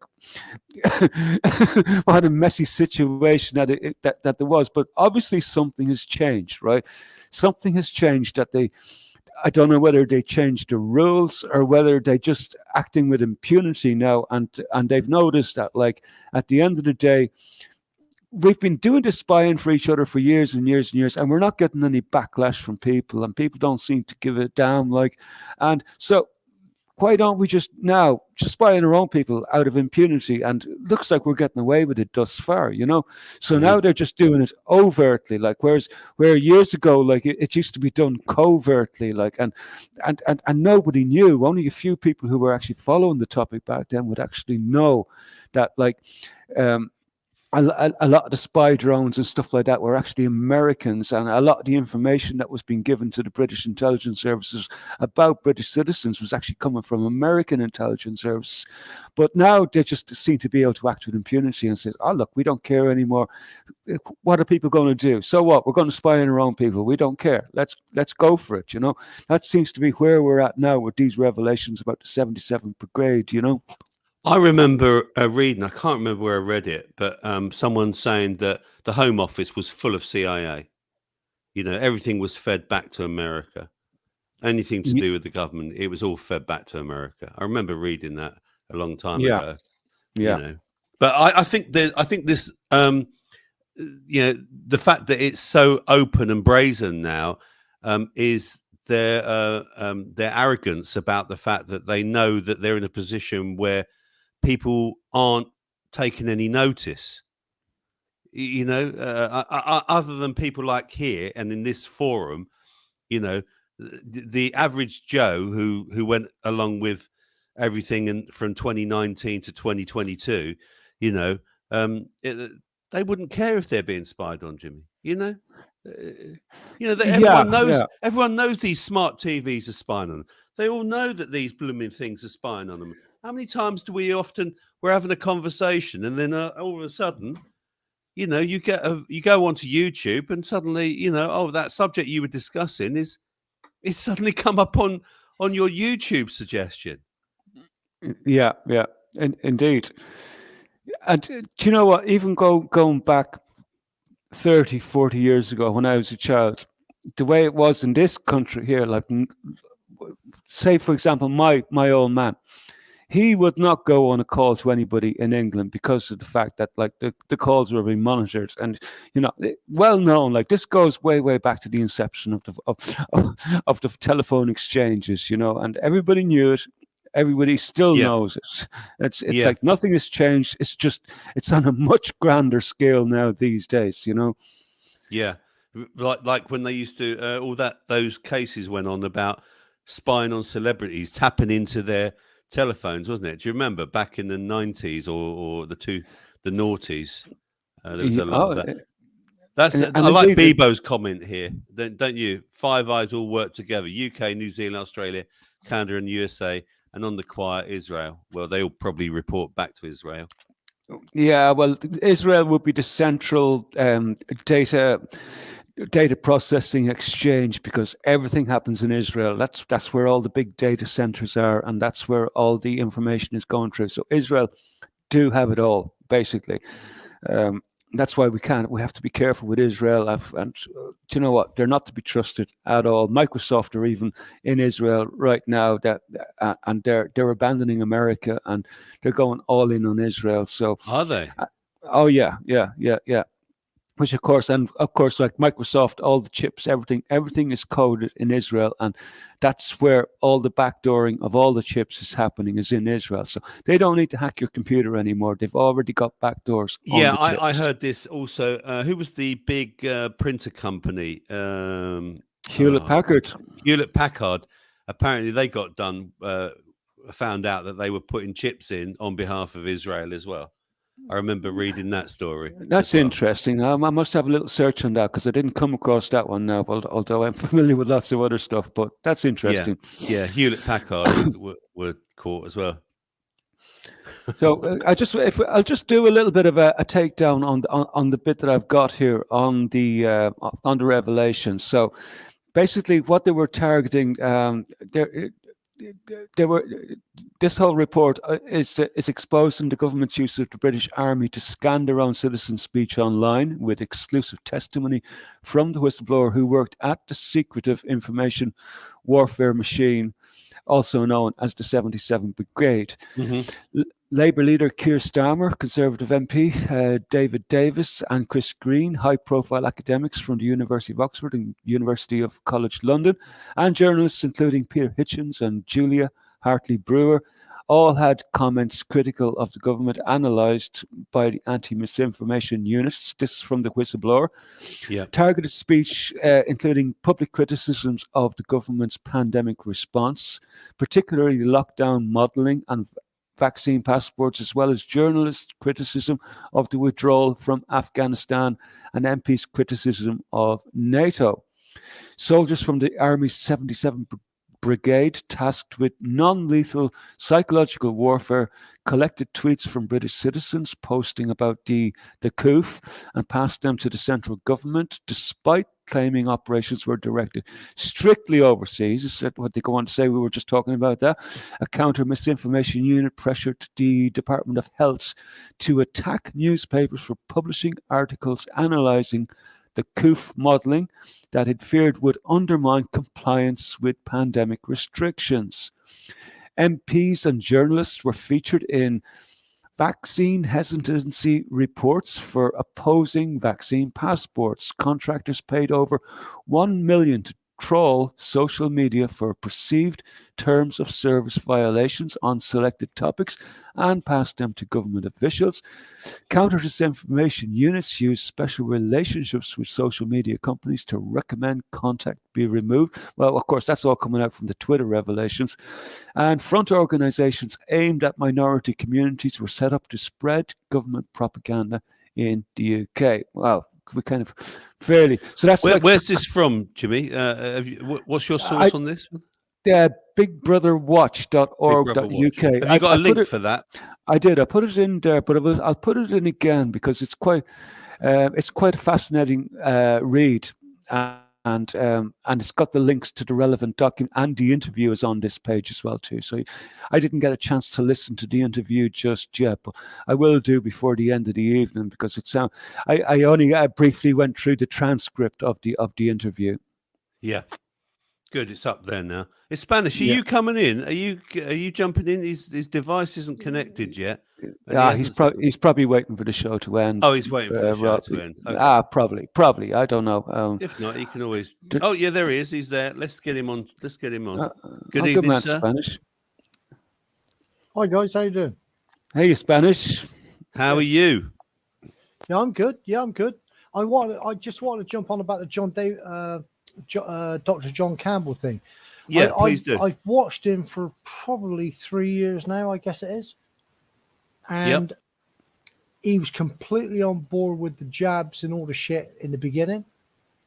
what a messy situation that there was. But obviously something has changed, right? Something has changed that they, I don't know whether they changed the rules or whether they just acting with impunity now, and they've noticed that, like, at the end of the day, we've been doing this spying for each other for years and years and years, and we're not getting any backlash from people, and people don't seem to give a damn. Like, and so why don't we just now just spy on our own people out of impunity? And it looks like we're getting away with it thus far, you know. So now Mm. they're just doing it overtly, like where years ago, like it used to be done covertly, like and nobody knew. Only a few people who were actually following the topic back then would actually know that, like. Um, a lot of the spy drones and stuff like that were actually Americans, and a lot of the information that was being given to the British intelligence services about British citizens was actually coming from American intelligence services. But now they just seem to be able to act with impunity and say, "Oh, look, we don't care anymore. What are people going to do? So what? We're going to spy on our own people. We don't care. Let's go for it." You know, that seems to be where we're at now with these revelations about the 77th Brigade. You know. I remember reading, I can't remember where I read it, but someone saying that the Home Office was full of CIA. You know, everything was fed back to America. Anything to do with the government, it was all fed back to America. I remember reading that a long time Yeah. ago. You Yeah. know, but I think this, you know, the fact that it's so open and brazen now is their arrogance about the fact that they know that they're in a position where people aren't taking any notice. You know, other than people like here and in this forum, you know, the average Joe who went along with everything from 2019 to 2022, you know, they wouldn't care if they're being spied on, Jimmy. That Yeah. Yeah. everyone knows these smart TVs are spying on them. They all know that these blooming things are spying on them. How many times do we're having a conversation and then all of a sudden, you know, you go onto YouTube and suddenly, you know, oh, that subject you were discussing it's suddenly come up on your YouTube suggestion. Yeah. Yeah. Indeed. And do you know what? Even going back 30, 40 years ago when I was a child, the way it was in this country here, like, say, for example, my old man, he would not go on a call to anybody in England because of the fact that, like, the calls were being monitored, and well known. Like, this goes way back to the inception of the telephone exchanges, and everybody knew it. Everybody still Yeah, knows it. It's yeah, like nothing has changed. It's on a much grander scale now these days. yeah. Like when they used to all those cases went on about spying on celebrities, tapping into their telephones, wasn't it? Do you remember back in the 90s or the noughties? There was a lot of Oh, that. That's and I like indeed, Bebo's comment here, don't you? Five Eyes all work together: UK, New Zealand, Australia, Canada, and USA, and on the quiet, Israel. Well, they all probably report back to Israel. yeah. Well, Israel would be the central data processing exchange, because everything happens in Israel. That's where all the big data centers are, and that's where all the information is going through. So Israel do have it all, basically. Um, that's why we have to be careful with Israel. And do you know what? They're not to be trusted at all. Microsoft are even in Israel right now, and they're abandoning America, and they're going all in on Israel. So, Are they? oh yeah, yeah, yeah, yeah. which of course, like Microsoft, all the chips, everything is coded in Israel, and that's where all the backdooring of all the chips is happening, is in Israel. So they don't need to hack your computer anymore. They've already got backdoors on Yeah, the I chips. heard this also. Who was the big printer company? Hewlett Packard. Hewlett Packard. Apparently, they got done. Found out that they were putting chips in on behalf of Israel as well. I remember reading that story as That's well. interesting. I must have a little search on that because I didn't come across that one now. Although I'm familiar with lots of other stuff, but that's Yeah, interesting. yeah. Hewlett Packard were caught as well. So I'll just do a little bit of a takedown on the bit that I've got here on the revelations. So basically, what they were targeting, they were this whole report is exposing the government's use of the British Army to scan their own citizen speech online with exclusive testimony from the whistleblower who worked at the secretive information warfare machine, also known as the 77 Brigade. Hmm. Labour leader Keir Starmer, Conservative MP David Davis, and Chris Green, high-profile academics from the University of Oxford and University of College London, and journalists including Peter Hitchens and Julia Hartley-Brewer, all had comments critical of the government analysed by the anti-misinformation unit. This is from the whistleblower. Yeah. Targeted speech, including public criticisms of the government's pandemic response, particularly the lockdown modelling and vaccine passports, as well as journalist criticism of the withdrawal from Afghanistan and MPs' criticism of NATO. Soldiers from the Army's 77th Brigade, tasked with non lethal psychological warfare, collected tweets from British citizens posting about the coup and passed them to the central government, despite claiming operations were directed strictly overseas. Is that what they go on to say? We were just talking about that. A counter misinformation unit pressured the Department of Health to attack newspapers for publishing articles analysing the COOF modelling that it feared would undermine compliance with pandemic restrictions. MPs and journalists were featured in vaccine hesitancy reports for opposing vaccine passports. Contractors paid over 1 million to trawl social media for perceived terms of service violations on selected topics and passed them to government officials. Counter disinformation units use special relationships with social media companies to recommend contact be removed. Well, of course, that's all coming out from the Twitter revelations. And front organizations aimed at minority communities were set up to spread government propaganda in the UK. Wow, we kind of fairly. So that's like Where's this from, Jimmy? What's your I source on this? Big Brother Watch. bigbrotherwatch.org.uk. Have you got I a put link it. for that? I did. I put it in there, but I'll put it in again because it's quite a fascinating read, and it's got the links to the relevant document, and the interview is on this page as well too. So I didn't get a chance to listen to the interview just yet, but I will do before the end of the evening because it sound. I only briefly went through the transcript of the interview. Yeah. Good, it's up there now. It's Spanish. Are Yeah. you coming in? Are you jumping in? His device isn't connected yet, and he Ah, he's hasn't said. probably he's probably waiting for the show to end. Oh, he's waiting for the show Well, to end. Okay. probably. I don't know. If not, he can always. d- Oh, yeah, there he is. He's there. Let's get him on. Let's get him on. uh, Good good evening, man, sir. Spanish. Hi guys, how you doing? Hey, Spanish. How are you? Yeah, I'm good. I just want to jump on about the Dr. John Campbell thing. Yeah, please do. I've watched him for probably 3 years now, I guess it is, and he was completely on board with the jabs and all the shit in the beginning,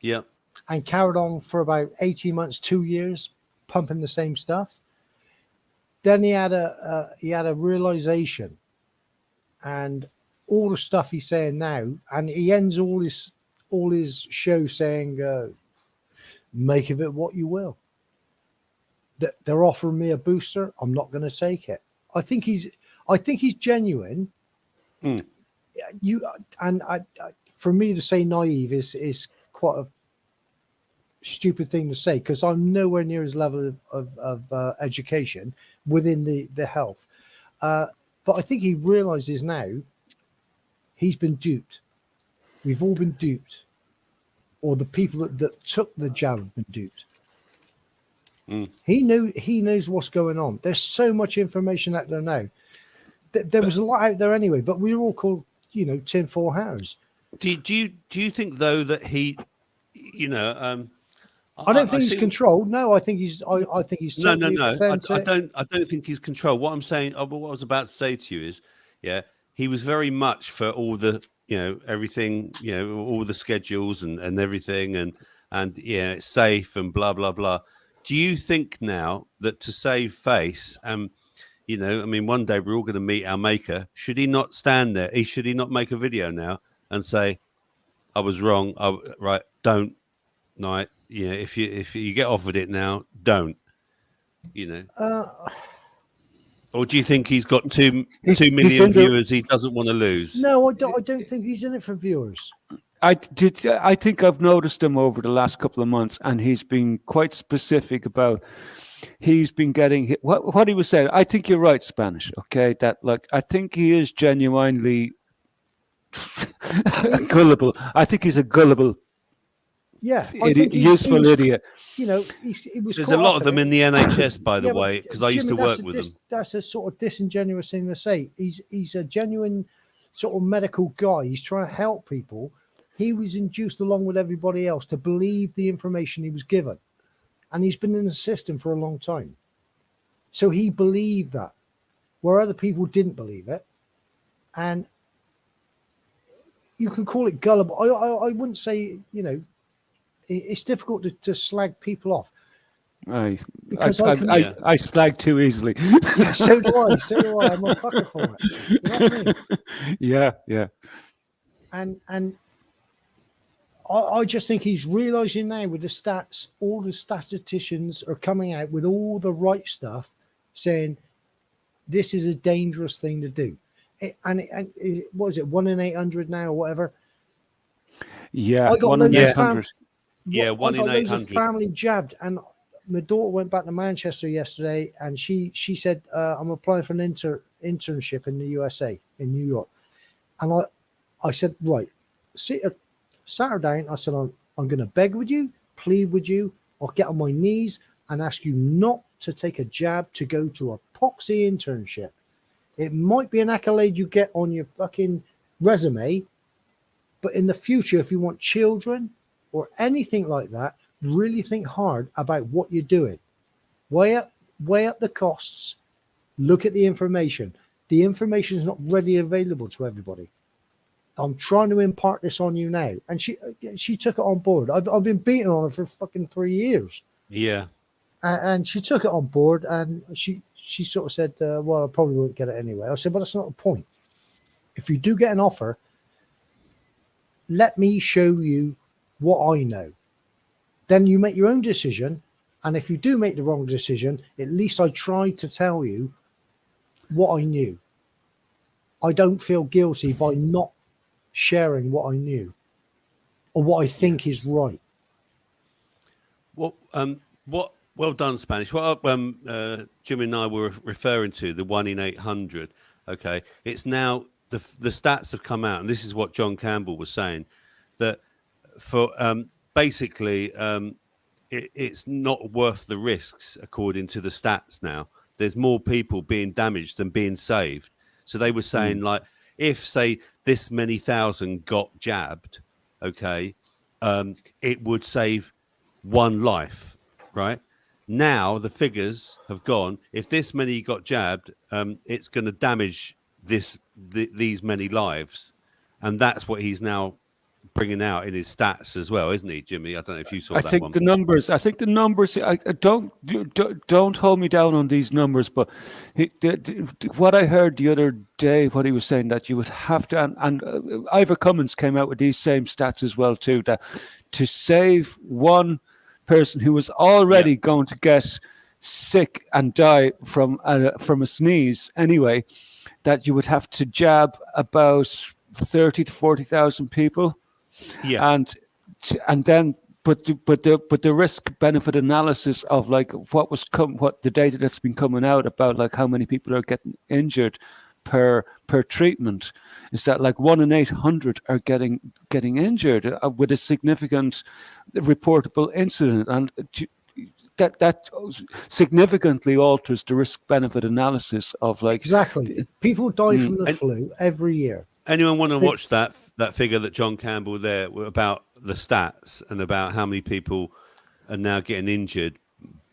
Yeah. and carried on for about 18 months, 2 years, pumping the same stuff. Then he had a realization, and all the stuff he's saying now, and he ends all his show saying, "Make of it what you will." That they're offering me a booster, I'm not going to take it. I think he's genuine. Mm. For me to say naive is quite a stupid thing to say because I'm nowhere near his level of education within the health. But I think he realizes now he's been duped. We've all been duped, or the people that took the jab have been duped. He knows what's going on. There's so much information out there now. There was a lot out there anyway, but we were all called, tinfoil hatters. Do you think though that he, I don't think he's controlled. No, I think he's. I think he's no. totally authentic. I don't think he's controlled. What I'm saying, what I was about to say to you is, he was very much for all the, everything, all the schedules and everything, and it's safe and blah blah blah. Do you think now that to save face, one day we're all going to meet our maker. Should he not stand there? Should he not make a video now and say, "I was wrong. Don't." Right, if you get offered it now, don't. Or do you think he's got 2 million viewers he doesn't want to lose? No, I don't think he's in it for viewers. I think I've noticed him over the last couple of months, and he's been quite specific about. He's been getting what he was saying. I think you're right, Spanish. Okay, that I think he is genuinely gullible. I think he's a gullible. Yeah, I think useful idiot. He was. There's a lot of them in the NHS, by the way, because I used to work with them. That's a sort of disingenuous thing to say. He's a genuine sort of medical guy. He's trying to help people. He was induced along with everybody else to believe the information he was given, and he's been in the system for a long time. So he believed that, where other people didn't believe it, and you can call it gullible. I wouldn't say it's difficult to slag people off. I slag too easily. Yeah, so do I. I'm a fucker for it. You know what I mean? Yeah. And I just think he's realizing now with the stats, all the statisticians are coming out with all the right stuff, saying this is a dangerous thing to do. What is it, 1 in 800 now or whatever? Yeah, I got 1 in 800. Yeah, 1 in 800. Family jabbed, and my daughter went back to Manchester yesterday, and she said, "I'm applying for an internship in the USA, in New York." And I said, "Right, sat her down. I said, I'm going to beg with you, plead with you, I'll get on my knees and ask you not to take a jab to go to a poxy internship. It might be an accolade you get on your fucking resume, but in the future, if you want children or anything like that, really think hard about what you're doing. Weigh up the costs. Look at the information. The information is not readily available to everybody. I'm trying to impart this on you now." And she took it on board. I've been beating on her for fucking 3 years. Yeah. And she took it on board, and she sort of said, "Well, I probably won't get it anyway." I said, "But that's not the point. If you do get an offer, let me show you what I know. Then you make your own decision. And if you do make the wrong decision, at least I tried to tell you what I knew. I don't feel guilty by not sharing what I knew or what I think is right." Well done, Spanish. What Jimmy and I were referring to, the 1 in 800. Okay, it's now the stats have come out, and this is what John Campbell was saying, that for basically it's not worth the risks according to the stats now. There's more people being damaged than being saved. So they were saying, like, if, say, this many thousand got jabbed, okay, it would save one life, right? Now the figures have gone. If this many got jabbed, it's going to damage these many lives. And that's what he's now bringing out in his stats as well, isn't he, Jimmy? I don't know if you saw that one. I think the numbers. I don't hold me down on these numbers, but what I heard the other day, what he was saying, that you would have to, and Ivor Cummins came out with these same stats as well too, that to save one person who was already going to get sick and die from a sneeze anyway, that you would have to jab about 30 to 40,000 people. Yeah, and then but the risk benefit analysis of like what the data that's been coming out about like how many people are getting injured per treatment, is that like 1 in 800 are getting injured with a significant reportable incident, and that significantly alters the risk benefit analysis of like Exactly. People die from the And- flu every year. Anyone want to watch that figure that John Campbell there about the stats and about how many people are now getting injured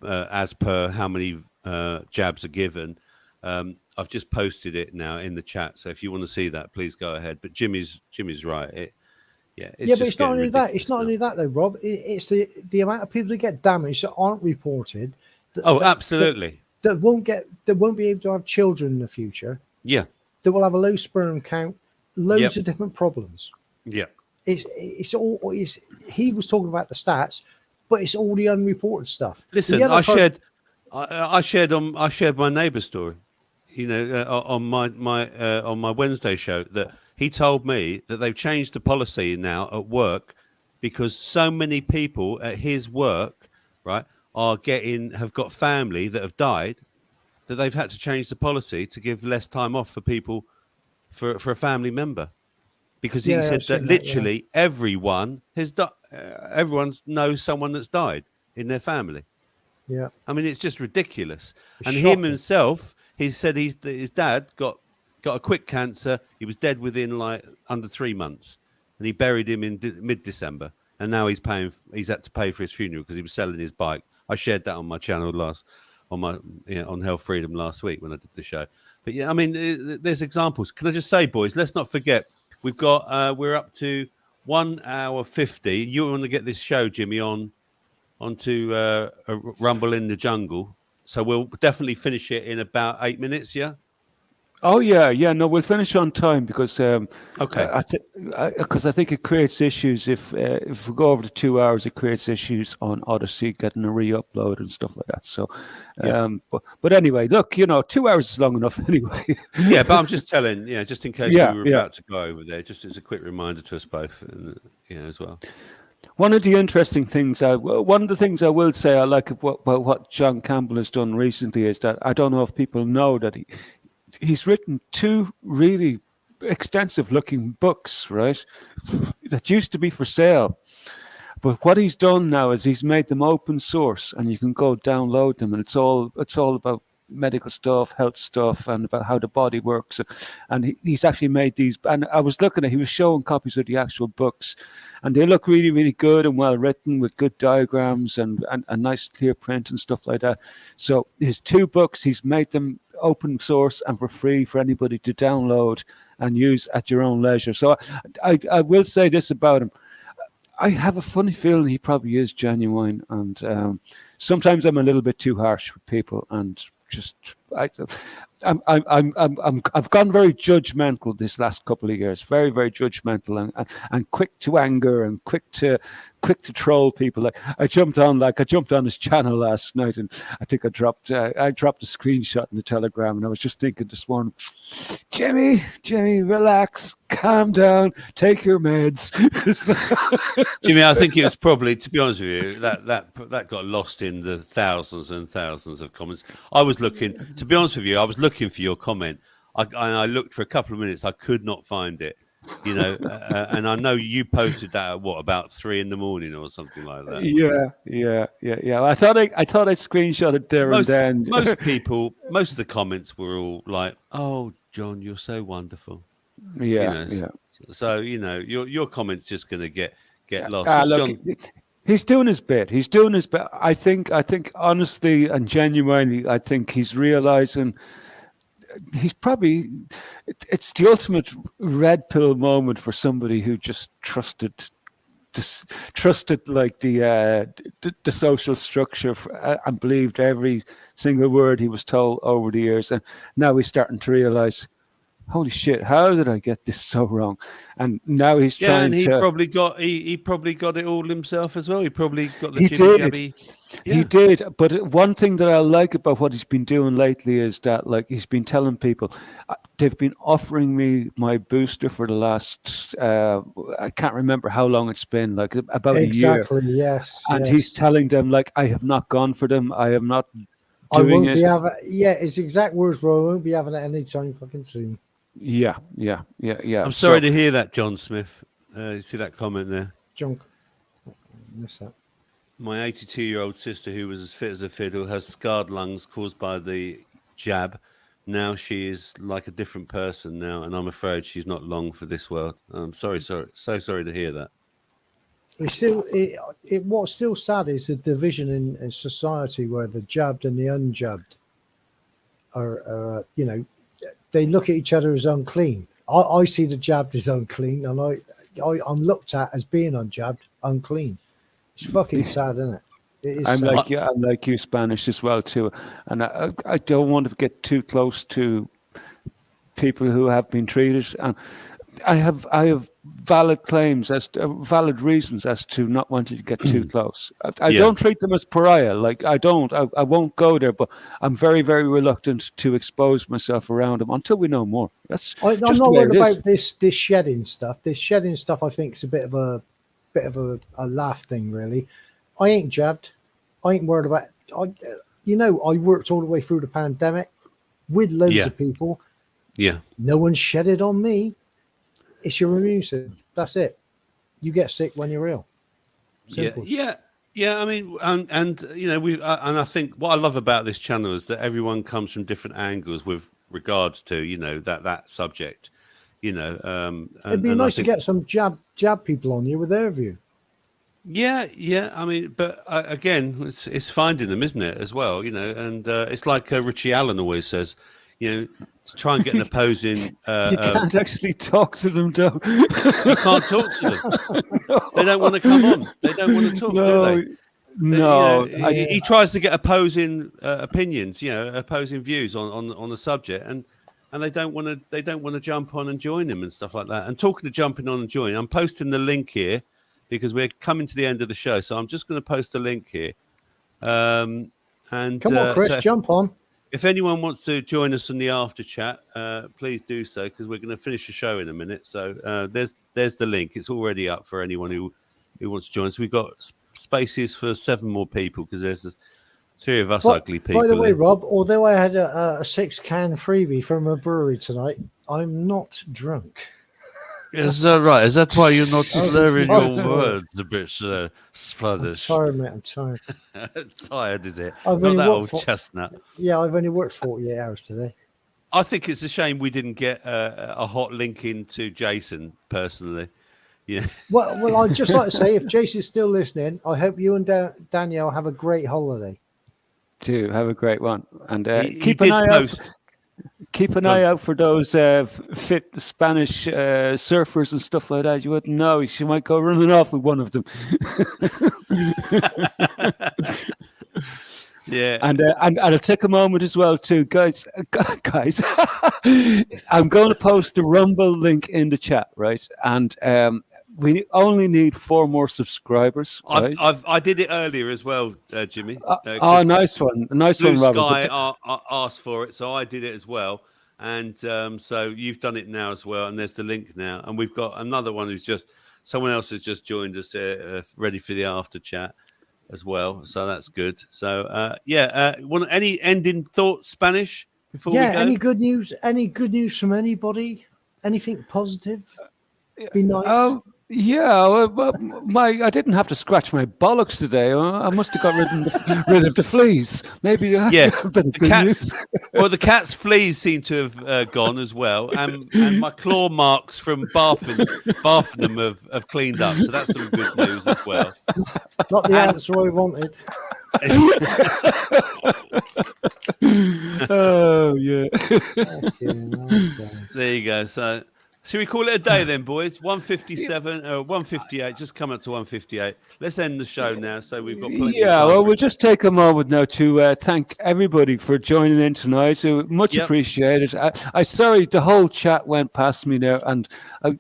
as per how many jabs are given? I've just posted it now in the chat, so if you want to see that, please go ahead. But Jimmy's right. It's Yeah, but just it's not getting only that. It's ridiculous not now. only that though, Rob. It's the amount of people that get damaged that aren't reported. Oh, absolutely. That won't be able to have children in the future. Yeah. That will have a low sperm count. Loads of different problems. Yeah. He was talking about the stats, but it's all the unreported stuff. Listen, I shared my neighbour's story, on my Wednesday show, that he told me that they've changed the policy now at work because so many people at his work, right, have got family that have died, that they've had to change the policy to give less time off for people for a family member. Because he said that literally everyone has everyone knows someone that's died in their family. Yeah, I mean, it's just ridiculous. It's and shocking. him himself, he said his dad got a quick cancer. He was dead within like under 3 months, and he buried him in mid-December. And now he's had to pay for his funeral because he was selling his bike. I shared that on my channel on Health Freedom last week when I did the show. But yeah, I mean, there's examples. Can I just say, boys, let's not forget. We're up to 1 hour 50. You want to get this show, Jimmy, onto a Rumble in the Jungle. So we'll definitely finish it in about 8 minutes. Yeah. Oh yeah. No, we'll finish on time because Okay. because I think it creates issues if we go over the 2 hours, it creates issues on Odyssey getting a re-upload and stuff like that. So, but anyway, look, 2 hours is long enough anyway. Yeah, but I'm just telling, just in case we were about to go over there, just as a quick reminder to us both, as well. One of the interesting things, one of the things I will say I like about what John Campbell has done recently is that I don't know if people know that he's written 2 really extensive looking books, right, that used to be for sale. But what he's done now is he's made them open source, and you can go download them, and it's all about medical stuff, health stuff, and about how the body works. And he's actually made these. And I was looking at, he was showing copies of the actual books, and they look really, really good and well written with good diagrams and a nice clear print and stuff like that. So his 2 books, he's made them open source and for free for anybody to download and use at your own leisure. So I will say this about him. I have a funny feeling he probably is genuine, and sometimes I'm a little bit too harsh with people, and just I've gone very judgmental this last couple of years, very, very judgmental, and quick to anger and quick to troll people. Like I jumped on his channel last night, and I think I dropped a screenshot in the Telegram, and I was just thinking this morning, Jimmy, relax, calm down, take your meds. Jimmy, I think it was probably, to be honest with you, that got lost in the thousands and thousands of comments. I was looking for your comment. I looked for a couple of minutes. I could not find it, and I know you posted that at about 3 a.m. or something like that. Yeah. I thought I'd screenshot it there and then. Most of the comments were all like, "Oh, John, you're so wonderful." Yeah. So your comment's just going to get lost. Look, John... He's doing his bit. I think honestly and genuinely, I think he's realizing he's probably. It's the ultimate red pill moment for somebody who just trusted like the social structure and believed every single word he was told over the years, and now he's starting to realize, holy shit, how did I get this so wrong? And now he's trying and he to... probably got it all himself as well. He probably got the jibby-jabby. He did. But one thing that I like about what he's been doing lately is that, like, he's been telling people, they've been offering me my booster for the last, I can't remember how long it's been, like about a year. Exactly, yes. And he's telling them, like, I have not gone for them. I am not I doing won't it. be having. Yeah, it's exact words. Bro, I won't be having it anytime fucking soon. Yeah. I'm sorry to hear that, John Smith. You see that comment there? Junk. Miss that. My 82-year-old sister, who was as fit as a fiddle, has scarred lungs caused by the jab. Now she is like a different person now, and I'm afraid she's not long for this world. I'm so sorry to hear that. It's still what's still sad is the division in society where the jabbed and the unjabbed are they look at each other as unclean. I see the jabbed as unclean, and I'm looked at as being unjabbed, unclean. It's fucking sad, isn't it? It is I'm sad. like you, Spanish as well too, and I don't want to get too close to people who have been treated, and I have valid claims valid reasons as to not wanting to get too close. I Yeah. don't treat them as pariah, like I won't go there, but I'm very, very reluctant to expose myself around them until we know more. That's I'm just not the way worried it is. about this shedding stuff. This shedding stuff, I think, is a bit of a laugh thing, really. I ain't jabbed. I ain't worried about. I worked all the way through the pandemic with loads Yeah. of people. Yeah. No one shedded on me. It's your immune system. That's it. You get sick when you're ill. Simple. Yeah. I mean, and and I think what I love about this channel is that everyone comes from different angles with regards to that subject. It'd be and nice to get some jab people on you with their view. Yeah. I mean, but again, it's finding them, isn't it? As well, and it's like Richie Allen always says, to try and get an opposing. You can't actually talk to them, though. You can't talk to them. They don't want to come on. They don't want to talk, do they? No. He tries to get opposing opinions, opposing views on the subject, and they don't want to jump on and join him and stuff like that. And talking to jumping on and joining, I'm posting the link here because we're coming to the end of the show, so I'm just going to post a link here. And Come on, Chris, jump on. If anyone wants to join us in the after chat, please do so because we're going to finish the show in a minute. So there's the link. It's already up for anyone who wants to join us. We've got spaces for 7 more people because there's 3 of us ugly people. By the way, Rob, although I had a 6-can freebie from a brewery tonight, I'm not drunk. Is that right? Is that why you're not slurring your sorry. words a bit, I'm Spanish? tired, mate. I'm tired. Tired, is it? I've Not only that worked old chestnut. Yeah, I've only worked 48 hours today. I think it's a shame we didn't get a hot link into Jason personally. Yeah. Well, I'd just like to say, if Jason's still listening, I hope you and Danielle have a great holiday. Do have a great one, and He keep did an eye post. out. Keep an eye out for those fit Spanish surfers and stuff like that. You wouldn't know. She might go running off with one of them. Yeah. And I'll take a moment as well too, guys. I'm going to post the Rumble link in the chat, right? And we only need 4 more subscribers. Right? I did it earlier as well, Jimmy. Nice one, Blue Robert. Sky asked for it, so I did it as well. And so you've done it now as well, and there's the link now. And we've got another one someone else has just joined us, ready for the after chat as well. So that's good. So want any ending thoughts, Spanish, before we go? Any good news? Any good news from anybody? Anything positive? Be nice. Oh, yeah. Well, I didn't have to scratch my bollocks today. I must have got rid of the fleas. Maybe a bit of the good cats. news. Well, the cat's fleas seem to have gone as well, and my claw marks from bathing them have cleaned up. So that's some good news as well. Not the answer I wanted. Oh yeah. There you go. So should we call it a day then, boys? 157 or 158. Just come up to 158. Let's end the show now. So we've got plenty of time. Well, we'll just take a moment now to thank everybody for joining in tonight. Much appreciated. I sorry the whole chat went past me there, and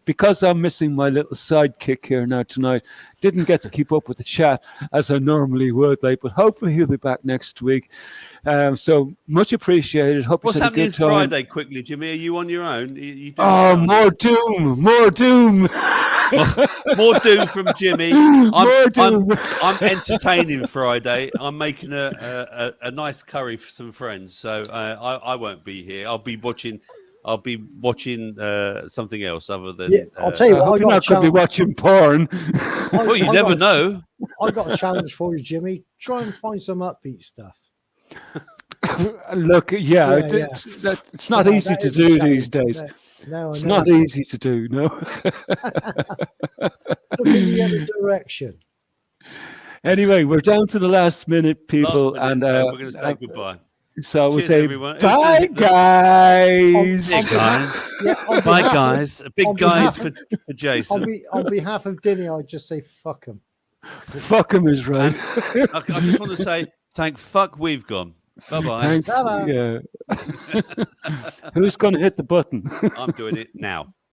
because I'm missing my little sidekick here now tonight, didn't get to keep up with the chat as I normally would. But hopefully he'll be back next week. So much appreciated. Hope What's you had a happening good time. Friday? Quickly, Jimmy. Are you on your own? More doom. More doom from Jimmy. More doom. I'm entertaining Friday. I'm making a nice curry for some friends, so I won't be here. I'll be watching something else other than. Yeah, I'll tell you I what. hope I you're got a not going to be challenge. watching porn. Well, you never know. I got a challenge for you, Jimmy. Try and find some upbeat stuff. Look, Yeah. it's not No, easy that to is a do these challenge. days. No, I It's know. not easy to do, no. Look in the other direction. Anyway, we're down to the last minute, people, Last minute, and so we're going to say goodbye. so we'll Cheers, say everyone. Who's bye, gonna hit the- guys. On Hey, behalf- guys. Yeah, on Bye, behalf of- guys. Big on guys behalf for Jason. On behalf of Dinny, I'd just say fuck him. Fuck him is right. I just want to say, thank fuck we've gone. Bye-bye. Thanks. Ta-da. Yeah. Who's going to hit the button? I'm doing it now.